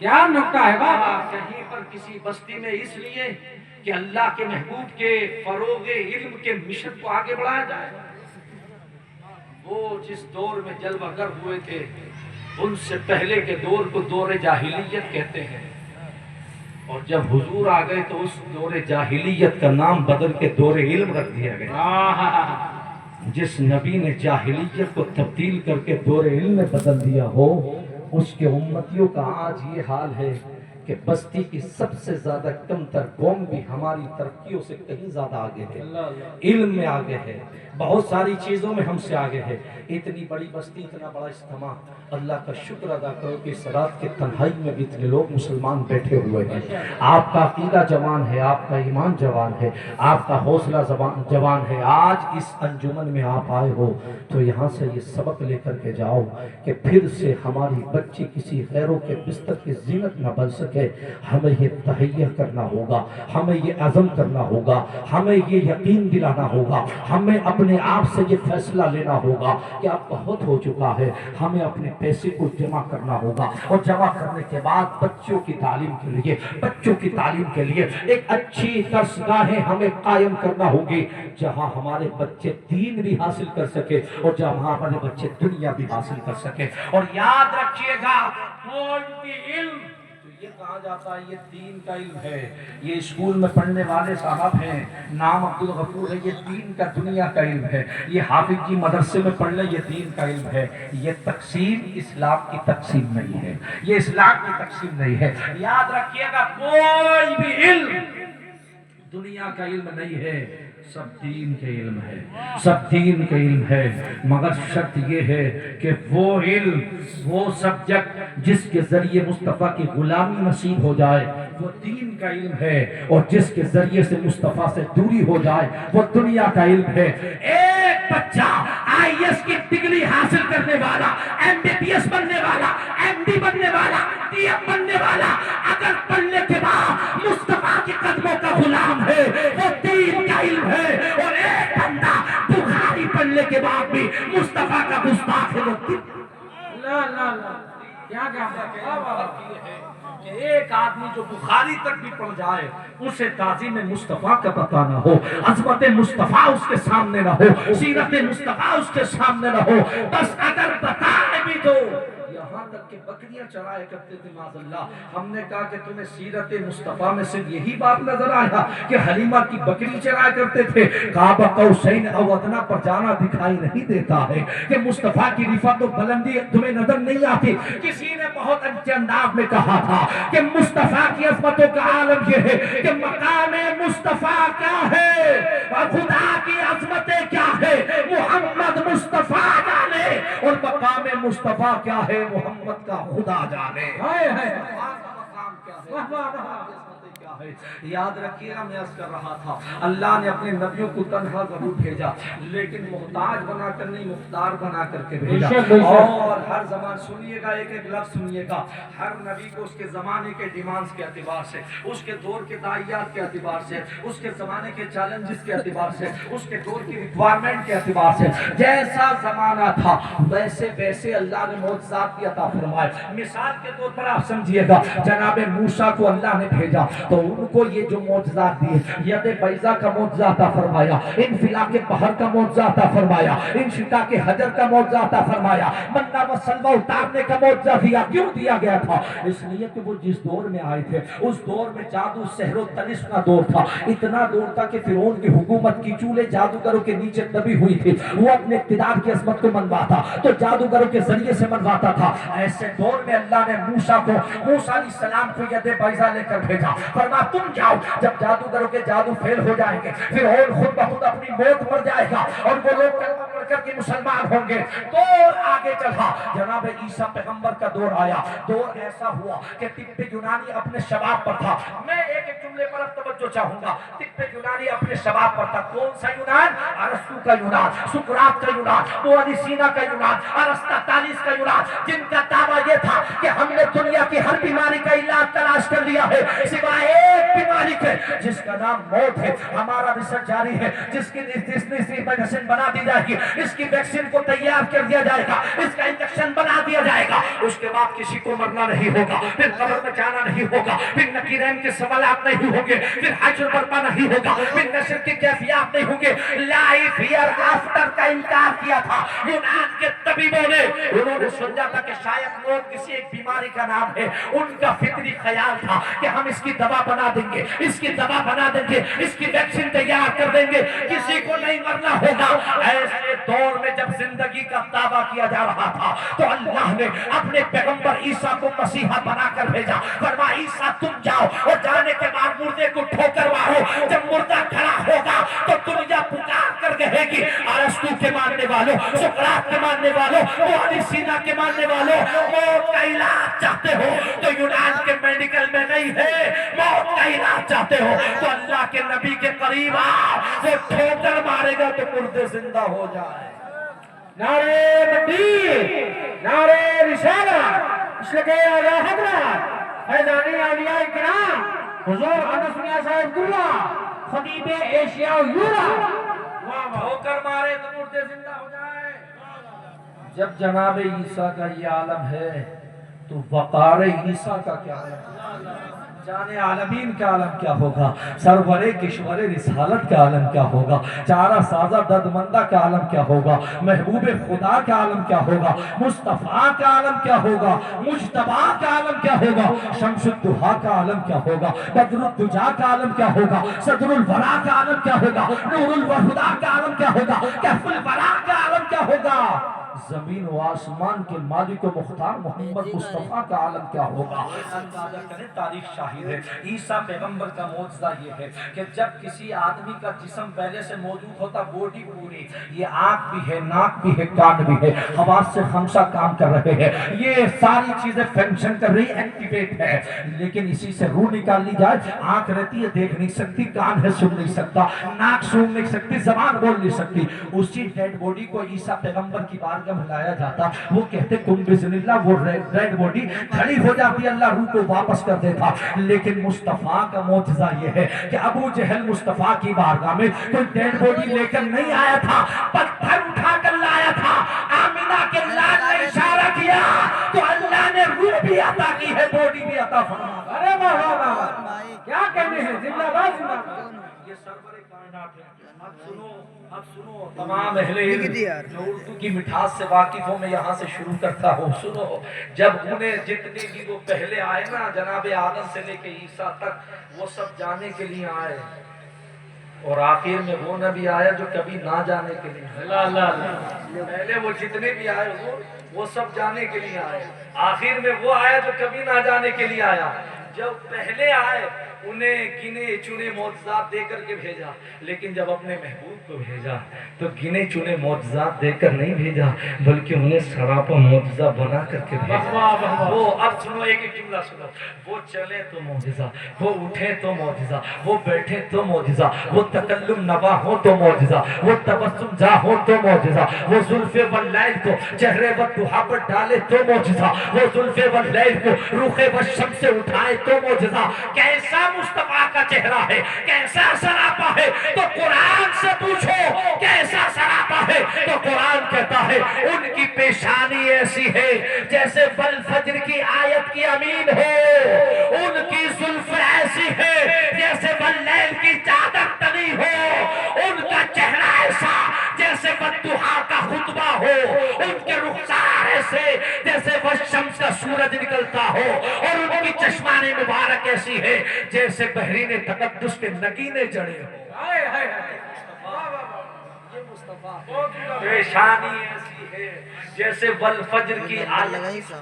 کیا نکتہ ہے بابا؟ کہیں پر کسی بستی میں اس لیے کہ اللہ کے محبوب کے فروغ علم کے مشن کو آگے بڑھایا جائے. وہ جس دور میں جلوہ گر ہوئے تھے ان سے پہلے کے دور کو دور جاہلیت کہتے ہیں، اور جب حضور آ گئے تو اس دور جاہلیت کا نام بدل کے دور علم رکھ دیا گیا. جس نبی نے جاہلیت کو تبدیل کر کے دور علم میں بدل دیا ہو، اس کے امتیوں کا آج یہ حال ہے کہ بستی کی سب سے زیادہ کم تر قوم بھی ہماری ترقیوں سے کہیں زیادہ آگے ہے، علم میں آگے ہے، بہت ساری چیزوں میں ہم سے آگے ہے. اتنی بڑی بستی، اتنا بڑا اجتماع، اللہ کا شکر ادا کرو کہ اس رات کے تنہائی میں بھی اتنے لوگ مسلمان بیٹھے ہوئے ہیں. آپ کا عقیدہ جوان ہے، آپ کا ایمان جوان ہے، آپ کا حوصلہ جوان ہے. آج اس انجمن میں آپ آئے ہو تو یہاں سے یہ سبق لے کر کے جاؤ کہ پھر سے ہماری بچی کسی غیروں کے بستر کی زینت نہ بن سکے. ہمیں یہ تہیہ کرنا ہوگا، ہمیں یہ عزم کرنا ہوگا، ہمیں یہ یقین دلانا ہوگا، ہمیں اپنے آپ سے یہ فیصلہ لینا ہوگا کہ اب بہت ہو چکا ہے. ہمیں اپنے پیسے کو جمع کرنا ہوگا، اور جمع کرنے کے بعد بچوں کی تعلیم کے لیے ایک اچھی درسگاہیں ہمیں قائم کرنا ہوگی جہاں ہمارے بچے دین بھی حاصل کر سکے اور جہاں ہمارے بچے دنیا بھی حاصل کر سکے. اور یاد رکھیے گا، کوئی بھی علم یہ کہا جاتا ہے یہ دین کا علم ہے، یہ اسکول میں پڑھنے والے صاحب ہیں، نام عبدالغفور ہے، یہ دین کا دنیا کا علم ہے. یہ حافظ جی مدرسے میں پڑھ لیں، یہ دین کا علم ہے. یہ تقسیم اسلام کی تقسیم نہیں ہے، یہ اسلام کی تقسیم نہیں ہے. یاد رکھیے گا، کوئی بھی علم دنیا کا علم نہیں ہے، سب دین کے علم ہے، سب دین کے علم ہے. مگر شرط یہ ہے کہ وہ علم، وہ سبجیکٹ جس کے ذریعے مصطفیٰ کی غلامی نصیب ہو جائے وہ دین کا علم ہے، اور جس کے ذریعے سے مصطفیٰ سے دوری ہو جائے وہ دنیا کا علم ہے. ایک بچہ IAS کی ڈگری حاصل کرنے والا، MBBS بننے والا، MD بننے والا، DM بننے والا، اگر پڑھنے کے بعد مصطفیٰ کے قدموں کا غلام ہے وہ دین کا علم ہے. اور ایک بندہ بخاری پڑھنے کے بعد بھی مصطفیٰ کا گستاخ ہے وہ کہ ایک آدمی جو بخاری تک بھی پڑھ جائے اسے تعظیم مصطفیٰ کا پتہ نہ ہو، عظمت مصطفیٰ اس کے سامنے نہ ہو، سیرت مصطفیٰ اس کے سامنے نہ ہو. بس اگر بتائے بھی تو یہاں تک کہ بکریاں چرایا کرتے تھے معاذ اللہ. ہم نے کہا کہ تمہیں سیرت مصطفیٰ میں صرف یہی بات نظر آیا کہ حلیمہ کی بکری چرایا کرتے تھے؟ کعب قوسین او ادنیٰ پر جانا دکھائی نہیں دیتا ہے کہ مصطفیٰ کی رفعت و بلندی تمہیں نظر نہیں آتی؟ کسی نے بہت اچھے انداز میں کہا تھا کہ مصطفیٰ کی عظمتوں کا عالم یہ ہے کہ مقام مصطفیٰ کیا ہے اور خدا کی عظمتیں کیا ہے محمد مصطفیٰ جانے، اور مقام مصطفیٰ کیا ہے محمد کا خدا جانے. یاد رکھیے گا، میں عرض کر رہا تھا اللہ نے اپنے نبیوں کو تنہا ضرور بھیجا لیکن محتاج بنا کر نہیں، مختار بنا کر کے بھیجا. اور ہر زمان سنیے گا، ایک ایک لفظ سنیے گا، ہر نبی کو اس کے زمانے کے ڈیمانڈز کے اعتبار سے، اس کے دور کے داعیات کے اعتبار سے، اس کے زمانے کے چیلنجز کے اعتبار سے، اس کے دور کی ریکوائرمنٹ کے اعتبار سے، جیسا زمانہ تھا ویسے ویسے اللہ نے معجزات بھی عطا فرمائے. مثال کے طور پر آپ سمجھیے گا، جناب موسیٰ کو اللہ نے بھیجا تو ان کو یہ جو معجزات دیے، ید بیضا کا معجزہ عطا فرمایا، انفلاق بحر کا معجزہ عطا فرمایا، انشقاق حجر کا معجزہ عطا فرمایا، منہ و سلوہ اتارنے کا معجزہ دیا. کیوں دیا گیا تھا؟ اس لیے کہ وہ جس دور میں آئے تھے اس دور میں جادو سحر و طلسم کا دور تھا. اتنا دور تھا کہ فرعون کی حکومت کی چولے جادوگروں کے نیچے دبی ہوئی تھی. وہ اپنے اقتدار کی عظمت کو منواتا تو جادوگروں کے ذریعے سے منواتا تھا. ایسے دور میں اللہ نے موسیٰ علیہ السلام کو ید بیضا لے کر بھیجا. فرما تم جاؤ، جب جادوگروں کے جادو فیل ہو جائیں گے فرعون خود بخود اپنی موت مر جائے گا اور وہ لوگ کلمہ پڑھ کر کے مسلمان ہوں گے. دور آگے چلا، جناب عیسیٰ پیغمبر کا دور آیا. دور ایسا ہوا کہ طب یونانی اپنے شباب پر تھا. میں ایک ایک جملے پر توجہ چاہوں گا. طب یونانی اپنے شباب پر تھا. کون سا یونان؟ ارسطو کا یونان، سقراط کا یونان، مولانا سینا کا یونان، ارسطاطالیس کا یونان، جن کا دعویٰ یہ تھا کہ ہم نے دنیا کی ہر بیماری کا علاج تلاش کر لیا ہے سوائے ایک بیماری کے جس کا نام موت ہے. ہمارا ریسرچ جاری ہے جس میڈیسن بنا دی جائے گی، اس کی ویکسین کو تیار کر دیا جائے گا، اس کا انجیکشن بنا دیا جائے گا، اس کے بعد کسی کو مرنا نہیں ہوگا، پھر قبر میں جانا نہیں ہوگا، پھر نکیرین کے سوالات نہیں ہوں گے، پھر حشر برپا نہیں ہوگا، پھر نشر کی کیفیات نہیں ہوں گے۔ لائف ہیئر آفٹر کا انکار کیا تھا یونان کے طبیبوں نے، انہوں نے سمجھا تھا کہ شاید موت کسی ایک بیماری کا نام ہے، ان کا فطری خیال تھا کہ ہم اس کی دوا بنا دیں گے، اس کی دوا بنا دیں گے، اس کی ویکسین تیار کر دیں گے، کسی کو نہیں مرنا ہوگا۔ ایسے دور میں جب زندگی کا دعویٰ کیا جا رہا تھا تو اللہ نے اپنے پیغمبر عیسیٰ کو مسیحا بنا کر بھیجا، فرمایا عیسیٰ تم جاؤ اور جانے کے بعد مردے کو ٹھوکر مارو، جب مردہ کھڑا ہوگا تو دنیا پکار کر کہے گی ارسطو کے ماننے والوں، سقراط کے ماننے والوں، ابن سینا کے ماننے والوں، موت کا علاج چاہتے ہو تو یونان کے میڈیکل میں نہیں ہے، موت کا علاج چاہتے ہو تو اللہ کے نبی کے قریب آؤ، وہ ٹھوکر مارے گا تو مردے زندہ ہو جائے۔ نعرے تکبیر، نعرے رسالت، اشرق اعلی حضرت فیضانی اولیاء کرام حضور انس میاں صاحب اللہ خطیب ایشیا و یورپ، ٹھوکر مارے تو مردے زندہ ہو جائے۔ جب جناب عیسیٰ کا یہ عالم ہے تو وقار عیسیٰ کا کیا عالم ہے، جان عالمین کا عالم کیا ہوگا، سرور کشور رسالت کا عالم کیا ہوگا، چارہ سازہ ددمندہ کا عالم کیا ہوگا، محبوب خدا کا عالم کیا ہوگا، مصطفیٰ کا عالم کیا ہوگا، مجتبیٰ کا عالم کیا ہوگا، شمس الدحا کا عالم کیا ہوگا، بدر الدجا کا عالم کیا ہوگا، صدر الورا کا عالم کیا ہوگا، نور الوہدا کا عالم کیا ہوگا، کہف الورا کا عالم کیا ہوگا، زمین و آسمان کے مالک و مختار محمد مصطفیٰ کا عالم کیا ہوگا۔ اندازہ کریں، تاریخ شاہد ہے، عیسیٰ پیغمبر کا معجزہ یہ ہے کہ جب کسی آدمی کا جسم پہلے سے موجود ہوتا، باڈی پوری، یہ آنکھ بھی ہے، ناک بھی ہے، کان بھی ہے، حواس سے خمسہ کام کر رہے ہیں، یہ ساری چیزیں فنکشن کر رہی، ایکٹیویٹ ہے، لیکن اسی سے روح نکال لی جائے، آنکھ رہتی ہے دیکھ نہیں سکتی، کان ہے سن نہیں سکتا، ناک سون نہیں سکتی، زبان بول نہیں سکتی، اسی ڈیڈ باڈی کو عیسیٰ پیغمبر کی بارگاہ میں لایا جاتا، وہ کہتے کن بزن اللہ، وہ ڈیڈ باڈی کھڑی ہو جاتی، اللہ روح کو واپس کر دیتا۔ لیکن مصطفیٰ کا معجزہ یہ ہے کہ ابو جہل مصطفیٰ کی بارگاہ میں کوئی ڈیڈ باڈی لے کر نہیں آیا تھا، پتھر اٹھا کر لایا تھا، آمینہ کے لال نے اشارہ کیا تو اللہ نے روح بھی عطا کی ہے، باڈی بھی عطا فرمایا۔ ارے واہ واہ واہ، کیا کہنے ہیں، زندہ باد زندہ باد۔ یہ سرور کائنات ہے۔ اب سنو تمام اہل علم جو اردو کی مٹھاس سے واقف ہوں، میں یہاں سے شروع کرتا ہوں۔ سنو، جب انہیں جتنے بھی وہ پہلے آئے نا، جناب آدم سے لے کے عیسیٰ تک، وہ سب جانے کے لیے آئے، اور آخر میں وہ نبی آیا جو کبھی نہ جانے کے لیے۔ پہلے وہ جتنے بھی آئے وہ سب جانے کے لیے آئے، آخر میں وہ آیا جو کبھی نہ جانے کے لیے آیا۔ جب پہلے آئے انہیں گنے چنے معجزات دے کر کے بھیجا، لیکن جب اپنے محبوب کو بھیجا تو گنے چنے معجزات دے کر نہیں بھیجا، بلکہ انہیں سراپا معجزہ بنا کر کے بھیجا۔ وہ اب سنو، ایک ایک جملہ سنو، وہ چلے تو معجزہ، وہ اٹھے تو معجزہ، وہ بیٹھے تو معجزہ، وہ تکلم نوا ہو تو معجزہ، وہ تبسم جا ہو تو معجزہ، وہ زلف واللیل کو چہرے والضحا پر ڈالے تو معجزہ، وہ زلف واللیل کو رخ والشمس سے اٹھائے تو معجزہ۔ کیسا مصطفیٰ کا چہرہ ہے، کیسا سراپا ہے، تو قرآن سے پوچھو کیسا سراپا ہے، تو قرآن کہتا ہے ان کی پیشانی ایسی ہے جیسے والفجر کی آیت کی امین ہو، ان کی زلف ایسی ہے جیسے واللیل کی چادر تنی ہو، ان کا چہرہ ایسا جیسے والضحا کا خطبہ ہو، ان کے رخسار ایسے جیسے والشمس کا سورج نکلتا ہو، اور ان کی چشمان مبارک ایسی ہے جیسے بحرین تقدس کے نگینے جڑے ہو۔ پیشانی ایسی ہے جیسے والفجر کی آیت،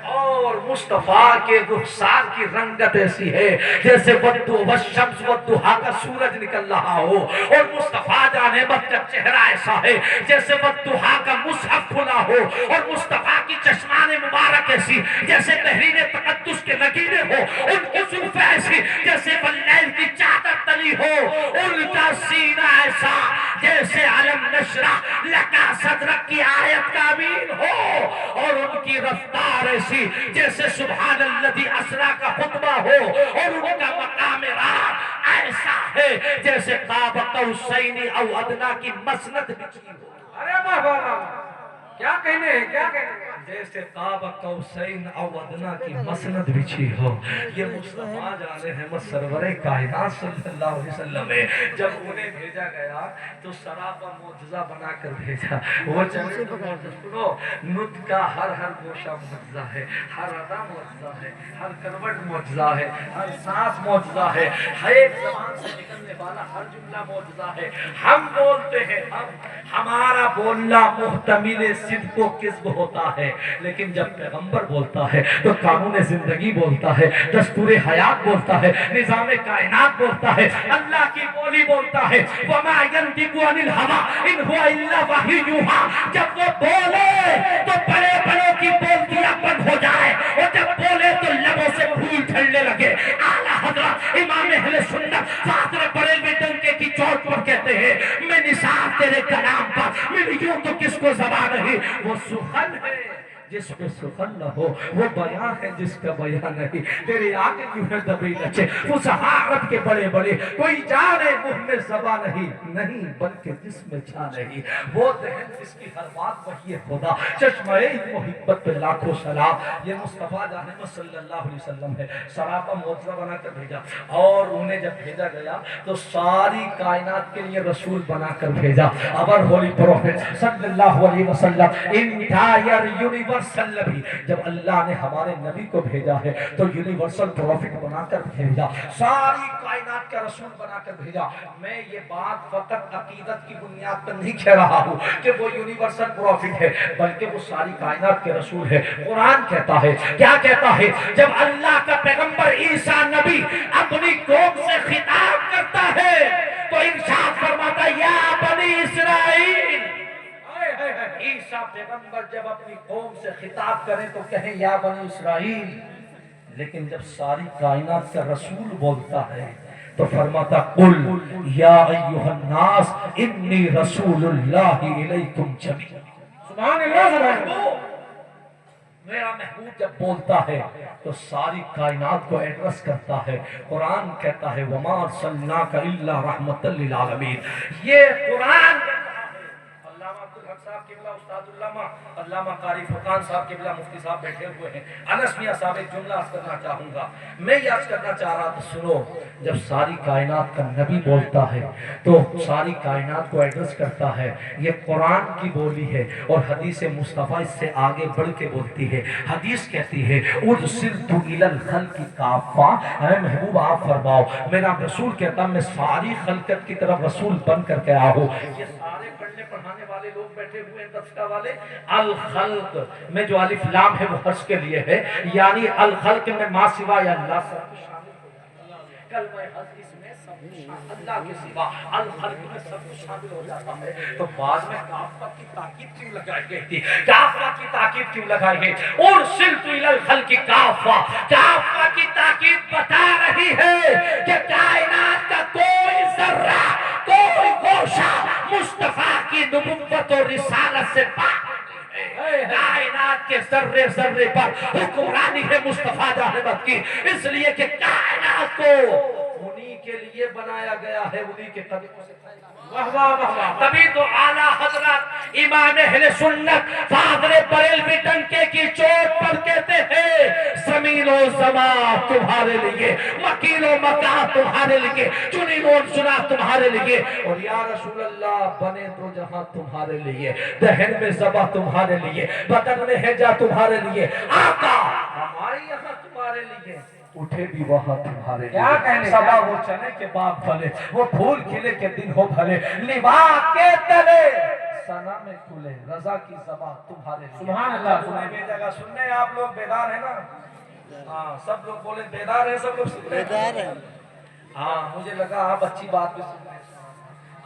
اور مصطفیٰ کے رخسار کی رنگت ایسی ہے جیسے والشمس والضحا کا سورج نکل رہا ہو، اور مصطفیٰ جانبت کا چہرہ ایسا ہے جیسے والضحا کا مصحف کھلا ہو، اور مصطفیٰ کی چشمان مبارک ایسی جیسے بحرین تقدس کے نگینے ہو، ان کی زلف ایسی جیسے واللیل کی چادر تلی ہو، ان کا سینہ ایسا جیسے علم نشرح لکا صدرک کی آیت کا امین ہو، اور ان کی رفتار ایسی جیسے سبحان الذی اسریٰ کا خطبہ ہو، اور ان کا مقام راہ ایسا ایسا ہے جیسے قاب قوسین او ادنا کی مسند بچھی ہو. ارے واہ واہ واہ، کیا کہنے ہیں، کیا کہنے ہیں. جیسے قاب قوسین او ادنا کی مسند بچھی ہو. یہ مصطفیٰ جان احمد سرور کائنات صلی اللہ علیہ وسلم ہے. جب انہیں بھیجا گیا تو سراپا معجزہ بنا کر بھیجا. وہ چلے تو سنو، نطق کا ہر گوشہ معجزہ ہے، ہر ادا معجزہ ہے، ہر کروٹ معجزہ ہے، ہر سانس معجزہ ہے، ہر ایک زبان سے نکلنے والا ہر جملہ معجزہ ہے. ہم بولتے ہیں، ہمارا بولنا محتمل صدق و کذب ہوتا ہے، لیکن جب پیغمبر بولتا ہے تو قانون زندگی بولتا ہے، دستور حیات بولتا ہے، نظام کائنات بولتا ہے، اللہ کی بولی بولتا ہے. وَمَا يَنْطِقُ عَنِ الْهَوَىٰ إِنْ هُوَ إِلَّا وَحْيٌ يُوحَىٰ. جب وہ بولے تو بڑے بڑوں کی بولتیاں بند ہو جائے، اور جب بولے تو لبوں سے پھول جھڑنے لگے. اعلیٰ حضرت امام اہل سنت فاضل بریلوی ڈنکے کی چوٹ پر کہتے ہیں، میں نثار تیرے کلام پر ملیوں تو کس کو زبان نہیں. وہ سخن ہے جس پہ سخن نہ ہو، وہ بیان ہے جس کا بیان نہیں. تیرے آگے کیوں ہے دبی نچے وہ صحابت کے بڑے بڑے، کوئی جانے منہ میں زبان نہیں بلکہ جس میں چھا نہیں. وہ ذہن جس کی ہر بات وحی خدا، چشمہ محبت پہ لاکھوں سلام. یہ مصطفیٰ جان احمد صلی اللہ علیہ وسلم ہے. سراپا معجزہ بنا کر بھیجا، اور انہیں جب بھیجا گیا تو ساری کائنات کے لیے رسول بنا کر بھیجا. اور ہولی پروفیٹ صلی اللہ علیہ وسلم انٹائر یونیورسل بھی، جب اللہ نے ہمارے نبی کو بھیجا ہے تو یونیورسل پروفیٹ بنا کر بھیجا، ساری کائنات کا رسول بنا کر بھیجا. میں یہ بات فقط عقیدت کی بنیاد پر نہیں کہہ رہا ہوں کہ وہ یونیورسل پروفیٹ ہے، بلکہ وہ ساری کائنات کے رسول ہے. قرآن کہتا ہے، کیا کہتا ہے؟ جب اللہ کا پیغمبر عیسیٰ نبی اپنی قوم سے خطاب کرتا ہے تو ارشاد فرماتا ہے، یا بنی اسرائیل. عیسیٰ پیغمبر جب اپنی قوم سے خطاب کریں تو کہیں یا بنی اسرائیل، لیکن جب ساری کائنات کا رسول بولتا ہے تو فرماتا قل یا ایھا الناس انی رسول اللہ الیکم جمیعا. سبحان اللہ، سبحان اللہ. میرا محبوب جب بولتا ہے تو ساری کائنات کو ایڈریس کرتا ہے. قرآن کہتا ہے وما ارسلناک الا رحمۃ للعالمین. یہ قرآن علامہ عبدالحق صاحب قبلہ، استاد علامہ قاری فرقان صاحب قبلہ، مفتی صاحب بیٹھے ہوئے ہیں. انس میاں صاحب ایک جملہ عرض کرنا چاہوں گا. میں یہ عرض کرنا چاہ رہا تھا، سنو، جب ساری کائنات کا نبی بولتا ہے تو ساری کائنات کو ایڈریس کرتا ہے. یہ قرآن کی بولی ہے، اور حدیث مصطفیٰ اس سے آگے بڑھ کے بولتی ہے. حدیث کہتی ہے ارسلت الی الخلق کافہ. اے محبوب آپ فرماؤ، میرا رسول کہتا میں ساری خلقت کی طرف رسول بن کر کے آیا ہوں. یہ سارے پڑھنے پڑھانے والے لوگ بیٹھے ہوئے ہیں تذکرہ والے، الخلق میں جو الف لام ہے وہ حرف کے لیے ہے، یعنی الخلق میں ما سوائے اللہ سب کچھ شامل ہو جاتا ہے. کلمہ حدیث میں سب کچھ اللہ کے سوا الخلق میں سب کچھ شامل ہو جاتا ہے. تو بعد میں کافہ کی تاکید کیوں لگائی گئی تھی؟ کافہ کی تاکید کیوں لگائی گئی؟ ارسلت الی الخلق کافہ. کافہ کی تاکید بتا رہی ہے کہ کائنات کا کوئی ذرہ، کوئی گوشہ مصطفیٰ کی نبوت اور رسالت سے پاک نہیں ہے. کائنات کے ذرے ذرے پر حکمرانی ہے مصطفیٰ جانبت کی، اس لیے کہ کائنات کو انہی کے لیے بنایا گیا ہے، انہی کے قدموں سے واہ واہ واہ واہ. تبھی تو اعلیٰ حضرت امام اہل سنت فاضل بریلوی ڈنکے کی چوٹ پر کہتے ہیں، زمین و زمان تمہارے لیے، مکین و مکان تمہارے لیے، چنی و چنا تمہارے لیے، اور یا رسول اللہ بنے تو جہاں تمہارے لیے، دہن میں زبا تمہارے لیے، بدن میں ہجا تمہارے لیے، آقا ہمارے یہاں تمہارے لیے، اٹھے بھی وہاں تمہارے کیا کہنے، سبا وہ چنے کے باغ پھلے، وہ پھول کھلے کے دن ہو بھلے، لباس کے تلے سنا میں کھلے، رضا کی زبان تمہارے لیے. سبحان اللہ. سننے میں جگہ سننے آپ لوگ بیدار ہیں نا؟ ہاں سب لوگ بولے بیدار ہیں، سب لوگ سن رہے ہیں؟ بیدار ہیں. ہاں مجھے لگا آپ اچھی بات بھی سن رہے ہیں.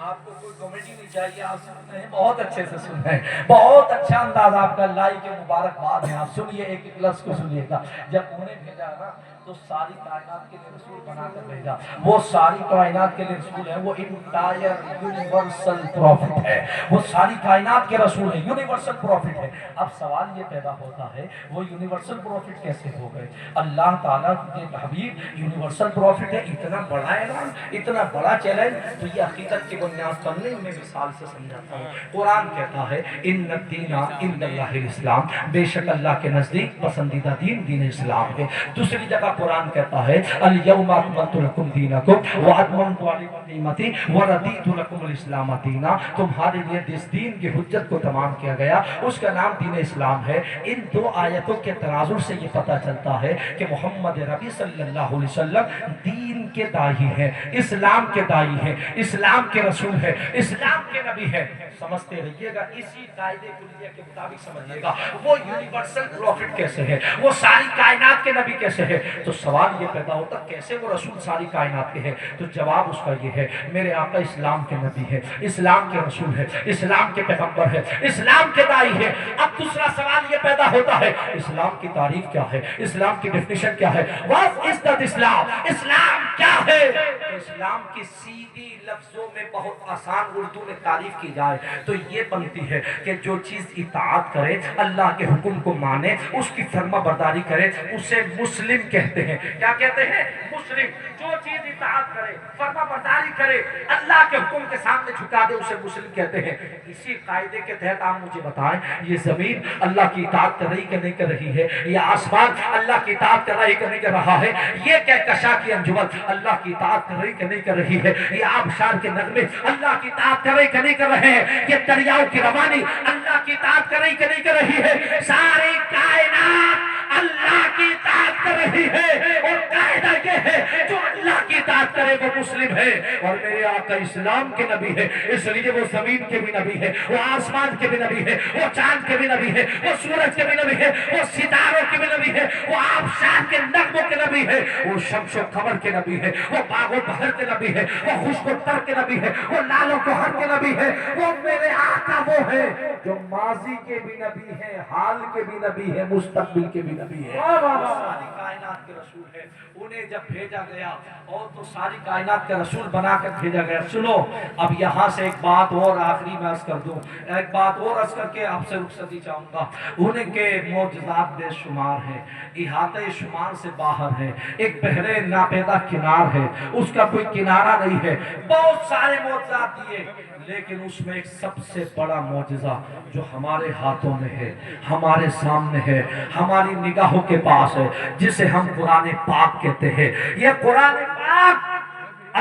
آپ کو کوئی کمیٹی نہیں چاہیے، آپ سن رہے ہیں، بہت اچھے سے سن رہے ہیں، بہت اچھا انداز آپ کا. لائی کے مبارکباد ہے. آپ سنیے، ایک ایک لفظ کو سنیے گا. جب انہیں بھیجا نا تو ساری کائنات کے لیے رسول بنا کر بھیجا. وہ ساری کائنات کے لیے رسول ہے, وہ انٹائر یونیورسل پروفٹ ہے, وہ ساری کائنات کے رسول ہے, یونیورسل پروفٹ ہے. اب سوال یہ پیدا ہوتا ہے وہ یونیورسل پروفٹ کیسے ہو گئے؟ اللہ تعالیٰ کے حبیب یونیورسل پروفٹ ہے, اتنا بڑا اعلان, اتنا بڑا چیلنج. تو یہ حقیقت کی بنیاد پر نہیں, میں مثال سے سمجھاتا ہوں. قرآن کہتا ہے ان الدین عند اللہ الاسلام, بے شک اللہ کے نزدیک پسندیدہ دین دین اسلام ہے. دوسری جگہ قرآن کہتا ہے الیوم اکملت لکم دینکم واتممت علیکم نعمتی ورضیت لکم الاسلام دینا. تمہارے لیے جس دین کی حجت کو تمام کیا گیا اس کا نام دین اسلام ہے. ان دو آیتوں کے تناظر سے یہ پتہ چلتا ہے کہ محمد ربی صلی اللہ علیہ وسلم دین کے داعی ہیں, اسلام کے داعی ہیں, اسلام کے رسول ہیں, اسلام کے نبی ہیں. سمجھتے رہیے گا, اسی قاعدے کلیہ کے مطابق سمجھیے گا وہ یونیورسل پروفٹ کیسے ہے, وہ ساری کائنات کے نبی کیسے ہے. تو سوال یہ پیدا ہوتا کیسے وہ رسول ساری کائنات کے ہے؟ تو جواب اس کا یہ ہے میرے آقا اسلام کے نبی ہے, اسلام کے رسول ہے, اسلام کے پیغمبر ہے, اسلام کے داعی ہے. اب دوسرا سوال یہ پیدا ہوتا ہے اسلام کی تعریف کیا ہے, اسلام کی ڈیفینیشن کیا ہے, واٹ از دا اسلام, اسلام کیا ہے؟ تو اسلام کی سیدھی لفظوں میں بہت آسان اردو میں تعریف کی جائے تو یہ بنتی ہے کہ جو چیز اطاعت کرے, اللہ کے حکم کو مانے, اس کی فرما برداری کرے, اسے مسلم کہتے ہیں. کیا کہتے ہیں؟ مسلم. جو چیز اطاعت کرے, فرما برداری کرے, اللہ کے حکم کے سامنے جھکا دے, اسے مسلم کہتے ہیں. اسی قاعدے کے تحت آپ مجھے بتائیں یہ زمین اللہ کی اطاعت کر رہی کہ نہیں کر رہی ہے, یہ آسمان اللہ کی اطاعت کر رہی کہ نہیں کر رہا ہے, یہ کہکشاں کی انجمن اللہ کی اطاعت کر رہی کہ نہیں کر رہی ہے, یہ آبشار کے نغمے اللہ کی اطاعت کر رہی کہ نہیں کر رہے ہیں, یہ دریاؤں کی روانی اللہ کی اطاعت کر رہی کہ نہیں کر رہی ہے. ساری کائنات اللہ کی اطاعت کر رہی ہے اور قاعدہ یہ ہے جو اللہ کی اطاعت کرے وہ مسلم ہے. اور میرے آقا اسلام کے نبی ہے, اس لیے وہ زمین کے بھی نبی ہے, وہ آسمان کے بھی نبی ہے, وہ چاند کے بھی نبی ہے, وہ سورج کے بھی نبی ہے, وہ ستاروں کے بھی نبی ہے, وہ آبشار کے نغموں کے نبی ہے, وہ شمس و قمر کے نبی ہے, وہ باغ و بہر کے نبی ہے, وہ خشک و تر کے نبی ہے, وہ لال و گوہر کے نبی ہے. وہ میرے آقا وہ ہے جو ماضی کے بھی نبی ہے, حال کے بھی نبی ہے, مستقبل کے بھی نبی ہے. ساری کائنات کے رسول ہے. انہیں جب بھیجا گیا اور تو ساری کائنات کا رسول بنا کر بھیجا گیا. سنو اب یہاں سے ایک بات اور آخری میں عرض کر دوں, ایک بات اور عرض کر کے آپ سے رخصتی چاہوں گا. انہیں کے معجزات بے شمار ہیں, احاطہ شمار سے باہر ہے. ایک بحر ناپیدا کنار ہے, اس کا کوئی کنارہ نہیں ہے. بہت سارے معجزات دیے لیکن اس میں ایک سب سے بڑا معجزہ جو ہمارے ہاتھوں میں ہے, ہمارے سامنے ہے, ہماری نگاہوں کے پاس ہے, جسے ہم قرآن پاک کہتے ہیں. یہ قرآن پاک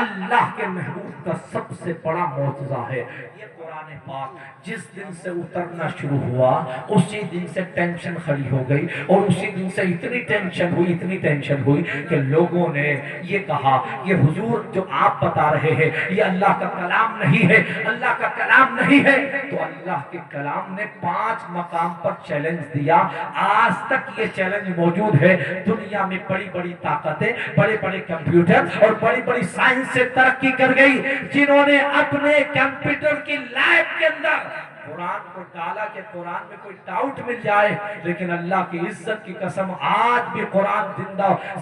اللہ کے محبوب کا سب سے بڑا معجزہ ہے. یہ قرآن پاک جس دن سے اترنا شروع ہوا اسی دن سے ٹینشن کھڑی ہو گئی, اور اسی دن سے اتنی ٹینشن ہوئی کہ لوگوں نے یہ کہا یہ حضور جو آپ بتا رہے ہیں یہ اللہ کا کلام نہیں ہے, اللہ کا کلام نہیں ہے. تو اللہ کے کلام نے 5 مقام پر چیلنج دیا. آج تک یہ چیلنج موجود ہے. دنیا میں بڑی بڑی طاقتیں, بڑے بڑے کمپیوٹر اور بڑی بڑی سائنس سے ترقی کر گئی, جنہوں نے اپنے کمپیوٹر کی لیب کے اندر قرآن کو ڈالا کہ قرآن میں کوئی ڈاؤٹ مل جائے. لیکن اللہ کی عزت کی قسم آج بھی قرآن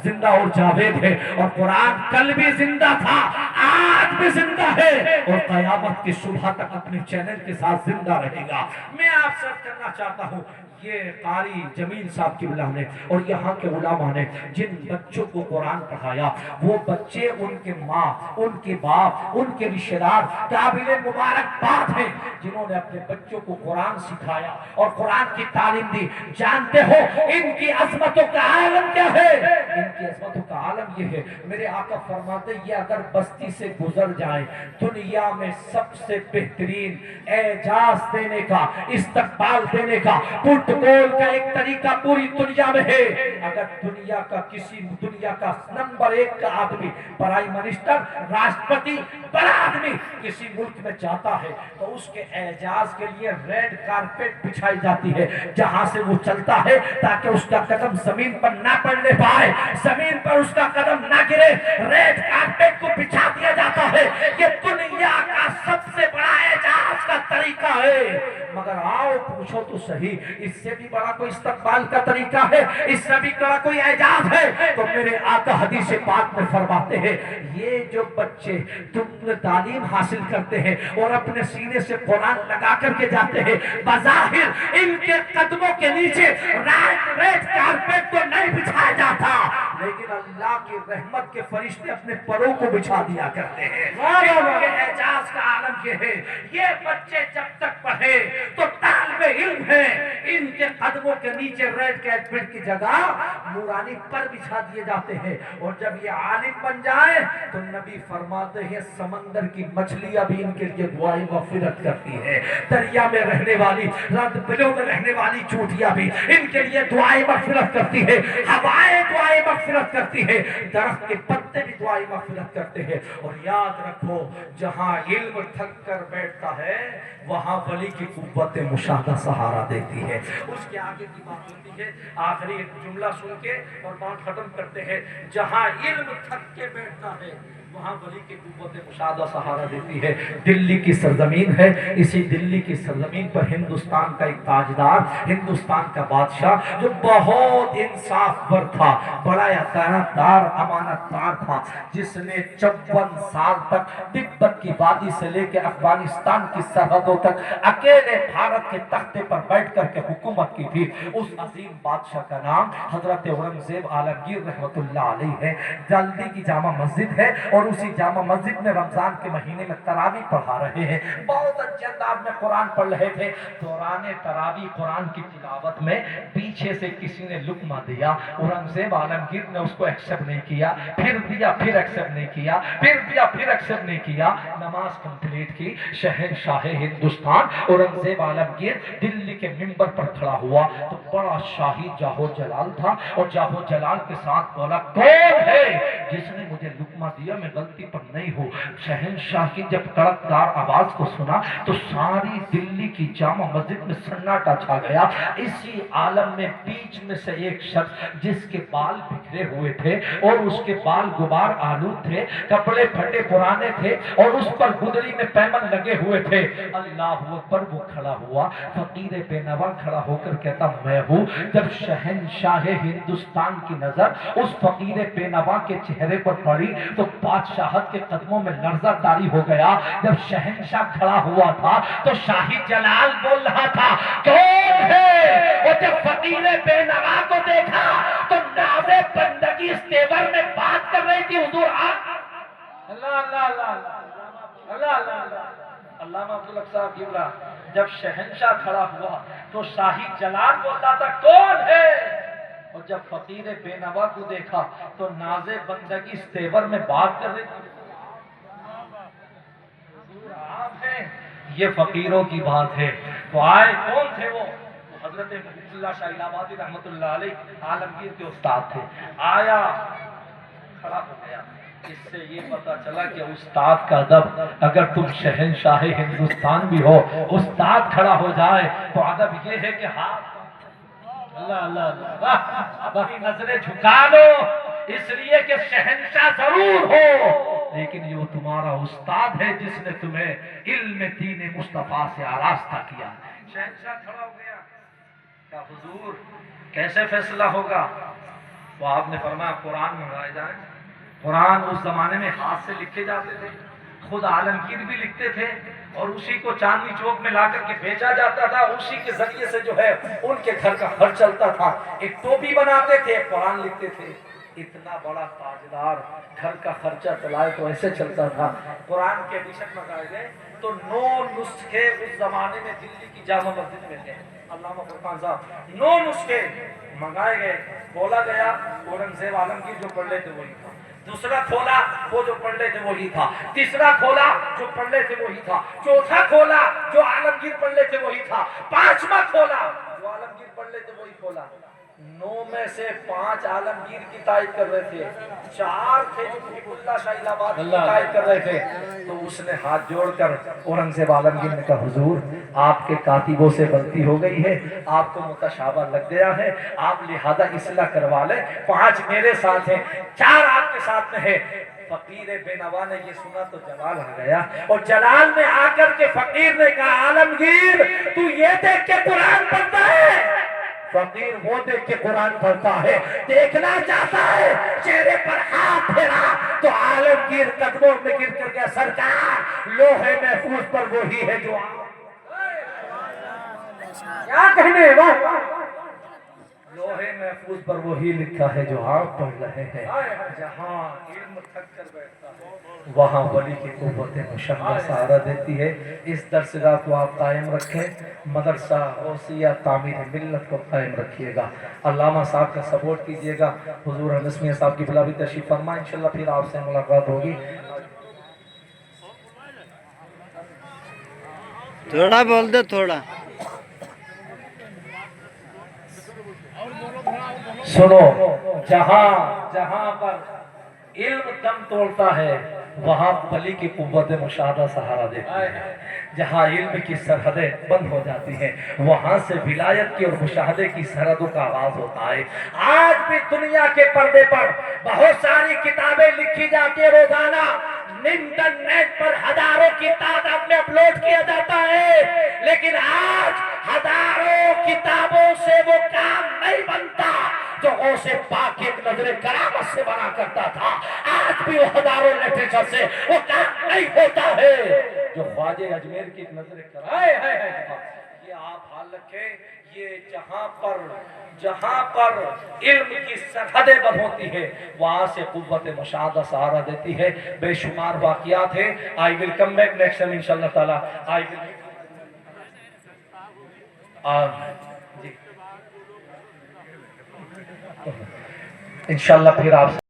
زندہ اور جاوید ہے, اور قرآن کل بھی زندہ تھا, آج بھی زندہ ہے, اور قیامت کی صبح تک اپنے چینل کے ساتھ زندہ رہے گا. میں آپ سے کرنا چاہتا ہوں یہ قاری جمیل صاحب قبلہ نے اور یہاں کے علماء نے جن بچوں کو قرآن پڑھایا, وہ بچے ان کے ماں, ان کے باپ, ان کے رشتہ دار قابل مبارکباد ہیں جنہوں نے اپنے بچوں کو قرآن سکھایا اور قرآن کی تعلیم دی. جانتے ہو ان کی عظمتوں کا عالم کیا ہے؟ ان کی عظمتوں کا عالم یہ ہے, میرے آقا فرماتے یہ اگر بستی سے گزر جائیں دنیا میں سب سے بہترین اعجاز دینے کا, استقبال دینے کا, پروٹوکول کا ایک طریقہ پوری دنیا میں ہے. اگر دنیا کا نمبر 1 کا آدمی, پرائم منسٹر, راشٹرپتی, بڑا آدمی کسی ملک میں جاتا ہے تو اس کے اعجاز کے لیے ریڈ کارپیٹ بچھائی جاتی ہے جہاں سے وہ چلتا ہے تاکہ اس کا قدم زمین پر نہ پڑنے پائے, زمین پر اس کا قدم نہ گرے. ریڈ کارپیٹ کو بچھا دیا جاتا ہے. یہ دنیا کا سب سے بڑا اعجاز کا طریقہ ہے، مگر آؤ پوچھو تو صحیح، اس سے بھی بڑا کوئی استقبال کا طریقہ ہے، اس سے بھی بڑا کوئی اعجاز ہے؟ تو میرے آقا حدیث پاک میں فرماتے ہیں یہ جو بچے تم تعلیم حاصل کرتے ہیں اور اپنے سینے سے قرآن لگا کر کے جاتے ہیں، بظاہر ان کے قدموں کے نیچے ریڈ کارپیٹ تو نہیں بچھایا جاتا، لیکن اللہ کی رحمت کے فرشتے اپنے پروں کو بچھا دیا کرتے ہیں۔ ان کے اعجاز کا عالم یہ ہے، یہ بچے جب تک پڑھے تو طالب علم ہے، ان کے قدموں کے نیچے ریڈ کارپیٹ کی جگہ نورانی پر بچھا دیے جاتے ہیں، اور جب یہ عالم بن جائے تو نبی فرماتے ہیں سمندر کی مچھلیاں بھی ان کے لیے دعائیں مغفرت کرتی ہے، دریا میں رہنے والی رد بلوں میں رہنے والی چوٹیاں بھی ان کے لیے دعائیں مغفرت کرتی ہے، ہوائیں دعائیں مغفرت کرتی ہے، درخت کے پتے بھی دعائیں مغفرت کرتے ہیں۔ اور یاد رکھو جہاں علم تھک کر بیٹھتا ہے وہاں ولی کی قوت مشاہدہ سہارا دیتی ہے۔ اس کے آگے کی بات ہوتی ہے، آخری ایک جملہ سن کے اور بات ختم کرتے ہیں، جہاں علم تھک کے بیٹھتا ہے وہاں ولی کی قوت مشاہدہ سہارا دیتی ہے۔ دلی کی سرزمین ہے، اسی دلی کی سرزمین پر ہندوستان کا ایک تاجدار، ہندوستان کا بادشاہ جو بہت انصاف پر تھا، بڑا دیانتدار امانت دار تھا، جس نے 54 سال تک تبت کی وادی سے لے کے افغانستان کی سرحدوں تک اکیلے بھارت کے تختے پر بیٹھ کر کے حکومت کی تھی۔ اس عظیم بادشاہ کا نام حضرت اورنگزیب عالمگیر رحمت اللہ علیہ ہے۔ جلدی کی جامع مسجد ہے اور اسی جامع مسجد میں رمضان کے مہینے میں تراویح پڑھا رہے ہیں، بہت اچھے انداز میں قرآن پڑھ رہے تھے۔ دوران تراویح قرآن کی تلاوت میں پیچھے سے کسی نے لقمہ دیا، اورنگزیب عالمگیر نے اس کو ایکسپٹ نہیں کیا، پھر دیا پھر ایکسپٹ نہیں کیا، پھر دیا پھر ایکسپٹ نہیں کیا، نماز کمپلیٹ کی۔ شہنشاہ ہندوستان اورنگزیب عالمگیر دلی کے منبر پر کھڑا ہوا تو بڑا شاہی جاہو جلال تھا، اور جاہو جلال کے ساتھ بولا کون ہے جس نے مجھے لقمہ دیا، میں غلطی پر نہیں ہوں۔ شہنشاہ کی جب کڑکدار آواز کو سنا تو ساری دلی کی جامع مسجد میں سناٹا چھا گیا۔ اسی عالم میں بیچ میں سے ایک شخص جس کے بال بکھرے ہوئے تھے اور اس کے بال غبار آلود تھے، کپڑے پھٹے پرانے تھے اور اس پر گدڑی میں پیمن لگے ہوئے تھے، اللہ اکبر، وہ کھڑا ہوا، فقیر بے نوا کھڑا ہو کر کہتا میں ہوں۔ جب شہنشاہ ہندوستان کی نظر اس فقیر بے نوا کے چہرے پر پڑی تو بادشاہت کے قدموں میں لرزہ طاری ہو گیا۔ جب شہنشاہ کھڑا ہوا تھا تو شاہی جلال بول رہا تھا کون ہے، اور جب فقیر بے نوا کو دیکھا تو ناز بندگی اس تیور میں بات کر رہی تھی، حضور اللہ اللہ اللہ اللہ اللہ اللہ۔ علامہ عبدالحق صاحب گیولا جب شہنشاہ کھڑا ہوا تو شاہی جلال بولتا تھا کون ہے، اور جب فقیر بے نوا کو دیکھا تو ناز بندگی اس تیور میں بات کر رہی تھی۔ آپ ہیں، یہ فقیروں کی بات ہے۔ تو آئے کون تھے وہ؟ حضرت محمد اللہ شاہ الہ آبادی رحمت اللہ علیہ عالمگیر کے استاد تھے۔ آیا کھڑا ہو گیا، اس سے یہ پتا چلا کہ استاد کا ادب، اگر تم شہنشاہ ہندوستان بھی ہو، استاد کھڑا ہو جائے تو ادب یہ ہے کہ ہاتھ اللہ اللہ اپنی نظریں جھکا لو، اس لیے کہ شہنشاہ ضرور ہو لیکن یہ تمہارا استاد ہے جس نے تمہیں علم دین مصطفیٰ سے آراستہ کیا۔ شہنشاہ کھڑا ہو گیا، کہا حضور کیسے فیصلہ ہوگا؟ تو آپ نے فرمایا قرآن منگائے جائیں۔ قرآن اس زمانے میں ہاتھ سے لکھے جاتے تھے، خود عالمگیر بھی لکھتے تھے اور اسی کو چاندنی چوک میں لا کر کے بھیجا جاتا تھا، اسی کے ذریعے سے جو ہے ان کے گھر کا خرچ چلتا تھا۔ ایک ٹوپی بناتے تھے، قرآن لکھتے تھے۔ اتنا بڑا تاجدار گھر کا خرچہ چلائے تو ایسے چلتا تھا۔ قرآن کے ایڈیشن منگائے گئے تو 9 نسخے اس زمانے میں دلی کی جامع مسجد میں تھے۔ علامہ فرقان صاحب 9 نسخے منگائے گئے، بولا گیا اورنگزیب عالمگیر جو پڑھ لیتے وہی تھا، دوسرا کھولا وہ جو پڑھ لیتے وہی تھا، تیسرا کھولا جو پڑھ لیتے وہی تھا، چوتھا کھولا جو عالمگیر پڑھ لیتے وہی تھا، پانچواں کھولا جو عالمگیر پڑھ لیتے وہی کھولا۔ 9 میں سے 5 عالمگیر کی تائید کر رہے تھے، 4 تھے جو محب اللہ شاہ الہ آبادی کی تائید کر رہے تھے۔ تو اس نے ہاتھ جوڑ کر اورنگزیب عالمگیر نے کہا حضور آپ کے کاتبوں سے غلطی ہو گئی ہے، آپ کو متشابہ لگ گیا ہے، آپ لہذا اصلاح کروا لیں۔ 5 میرے ساتھ ہیں، 4 آپ کے ساتھ میں ہے، فقیر بے نوا نے یہ سنا تو جلال آ گیا، اور جلال میں آ کر کے فقیر نے کہا عالمگیر تو یہ دیکھ کے قرآن پڑھتا ہے؟ فقیر وہ دیکھ کے قرآن پڑھتا ہے، دیکھنا چاہتا ہے، چہرے پر ہاتھ پھیرا تو عالمگیر قدموں میں گر کر گیا، سرکار لوح محفوظ پر وہی ہے جو کیا کہنے واہ لوح محفوظ پر وہی لکھا ہے جو آپ پڑھ رہے ہیں۔ جہاں علم تھک کر بیٹھتا ہے وہاں ولی کی قوت مشاہدہ سہارا دیتی ہے۔ اس درسگاہ کو آپ قائم رکھیں، مدرسہ غوثیہ تعمیر ملت کو قائم رکھیے گا، علامہ صاحب کا سپورٹ کیجئے گا، حضور حنسمیہ صاحب کی بلا بھی تشریف فرما، انشاءاللہ پھر آپ سے ملاقات ہوگی۔ تھوڑا بول دو تھوڑا۔ سنو، جہاں پر علم دم توڑتا ہے وہاں ولی کی قوت مشاہدہ سہارا دیتی ہے، جہاں علم کی سرحدیں بند ہو جاتی ہیں وہاں سے ولایت کی اور مشاہدے کی سرحدوں کا آغاز ہوتا ہے۔ آج بھی دنیا کے پردے پر بہت ساری کتابیں لکھی جاتی ہیں، روزانہ انٹرنیٹ پر ہزاروں کی تعداد میں اپلوڈ کیا جاتا ہے، لیکن آج ہزاروں کتابوں سے وہ کام نہیں بنتا جو غوث پاک ایک نظر کرامت سے بنا کرتا تھا۔ آج بھی وہ ہزاروں لٹریچر سے وہ کام نہیں ہوتا ہے جو خواجہ اجمیر کی ایک نظر کرامت۔ یہ آپ حال رکھیں، یہ جہاں پر علم کی سرحدیں بند ہوتی ہے وہاں سے قوت مشاہدہ سہارا دیتی ہے۔ بے شمار واقعات ہیں۔ I will come back next time انشاءاللہ تعالیٰ۔ جی انشاءاللہ پھر آپ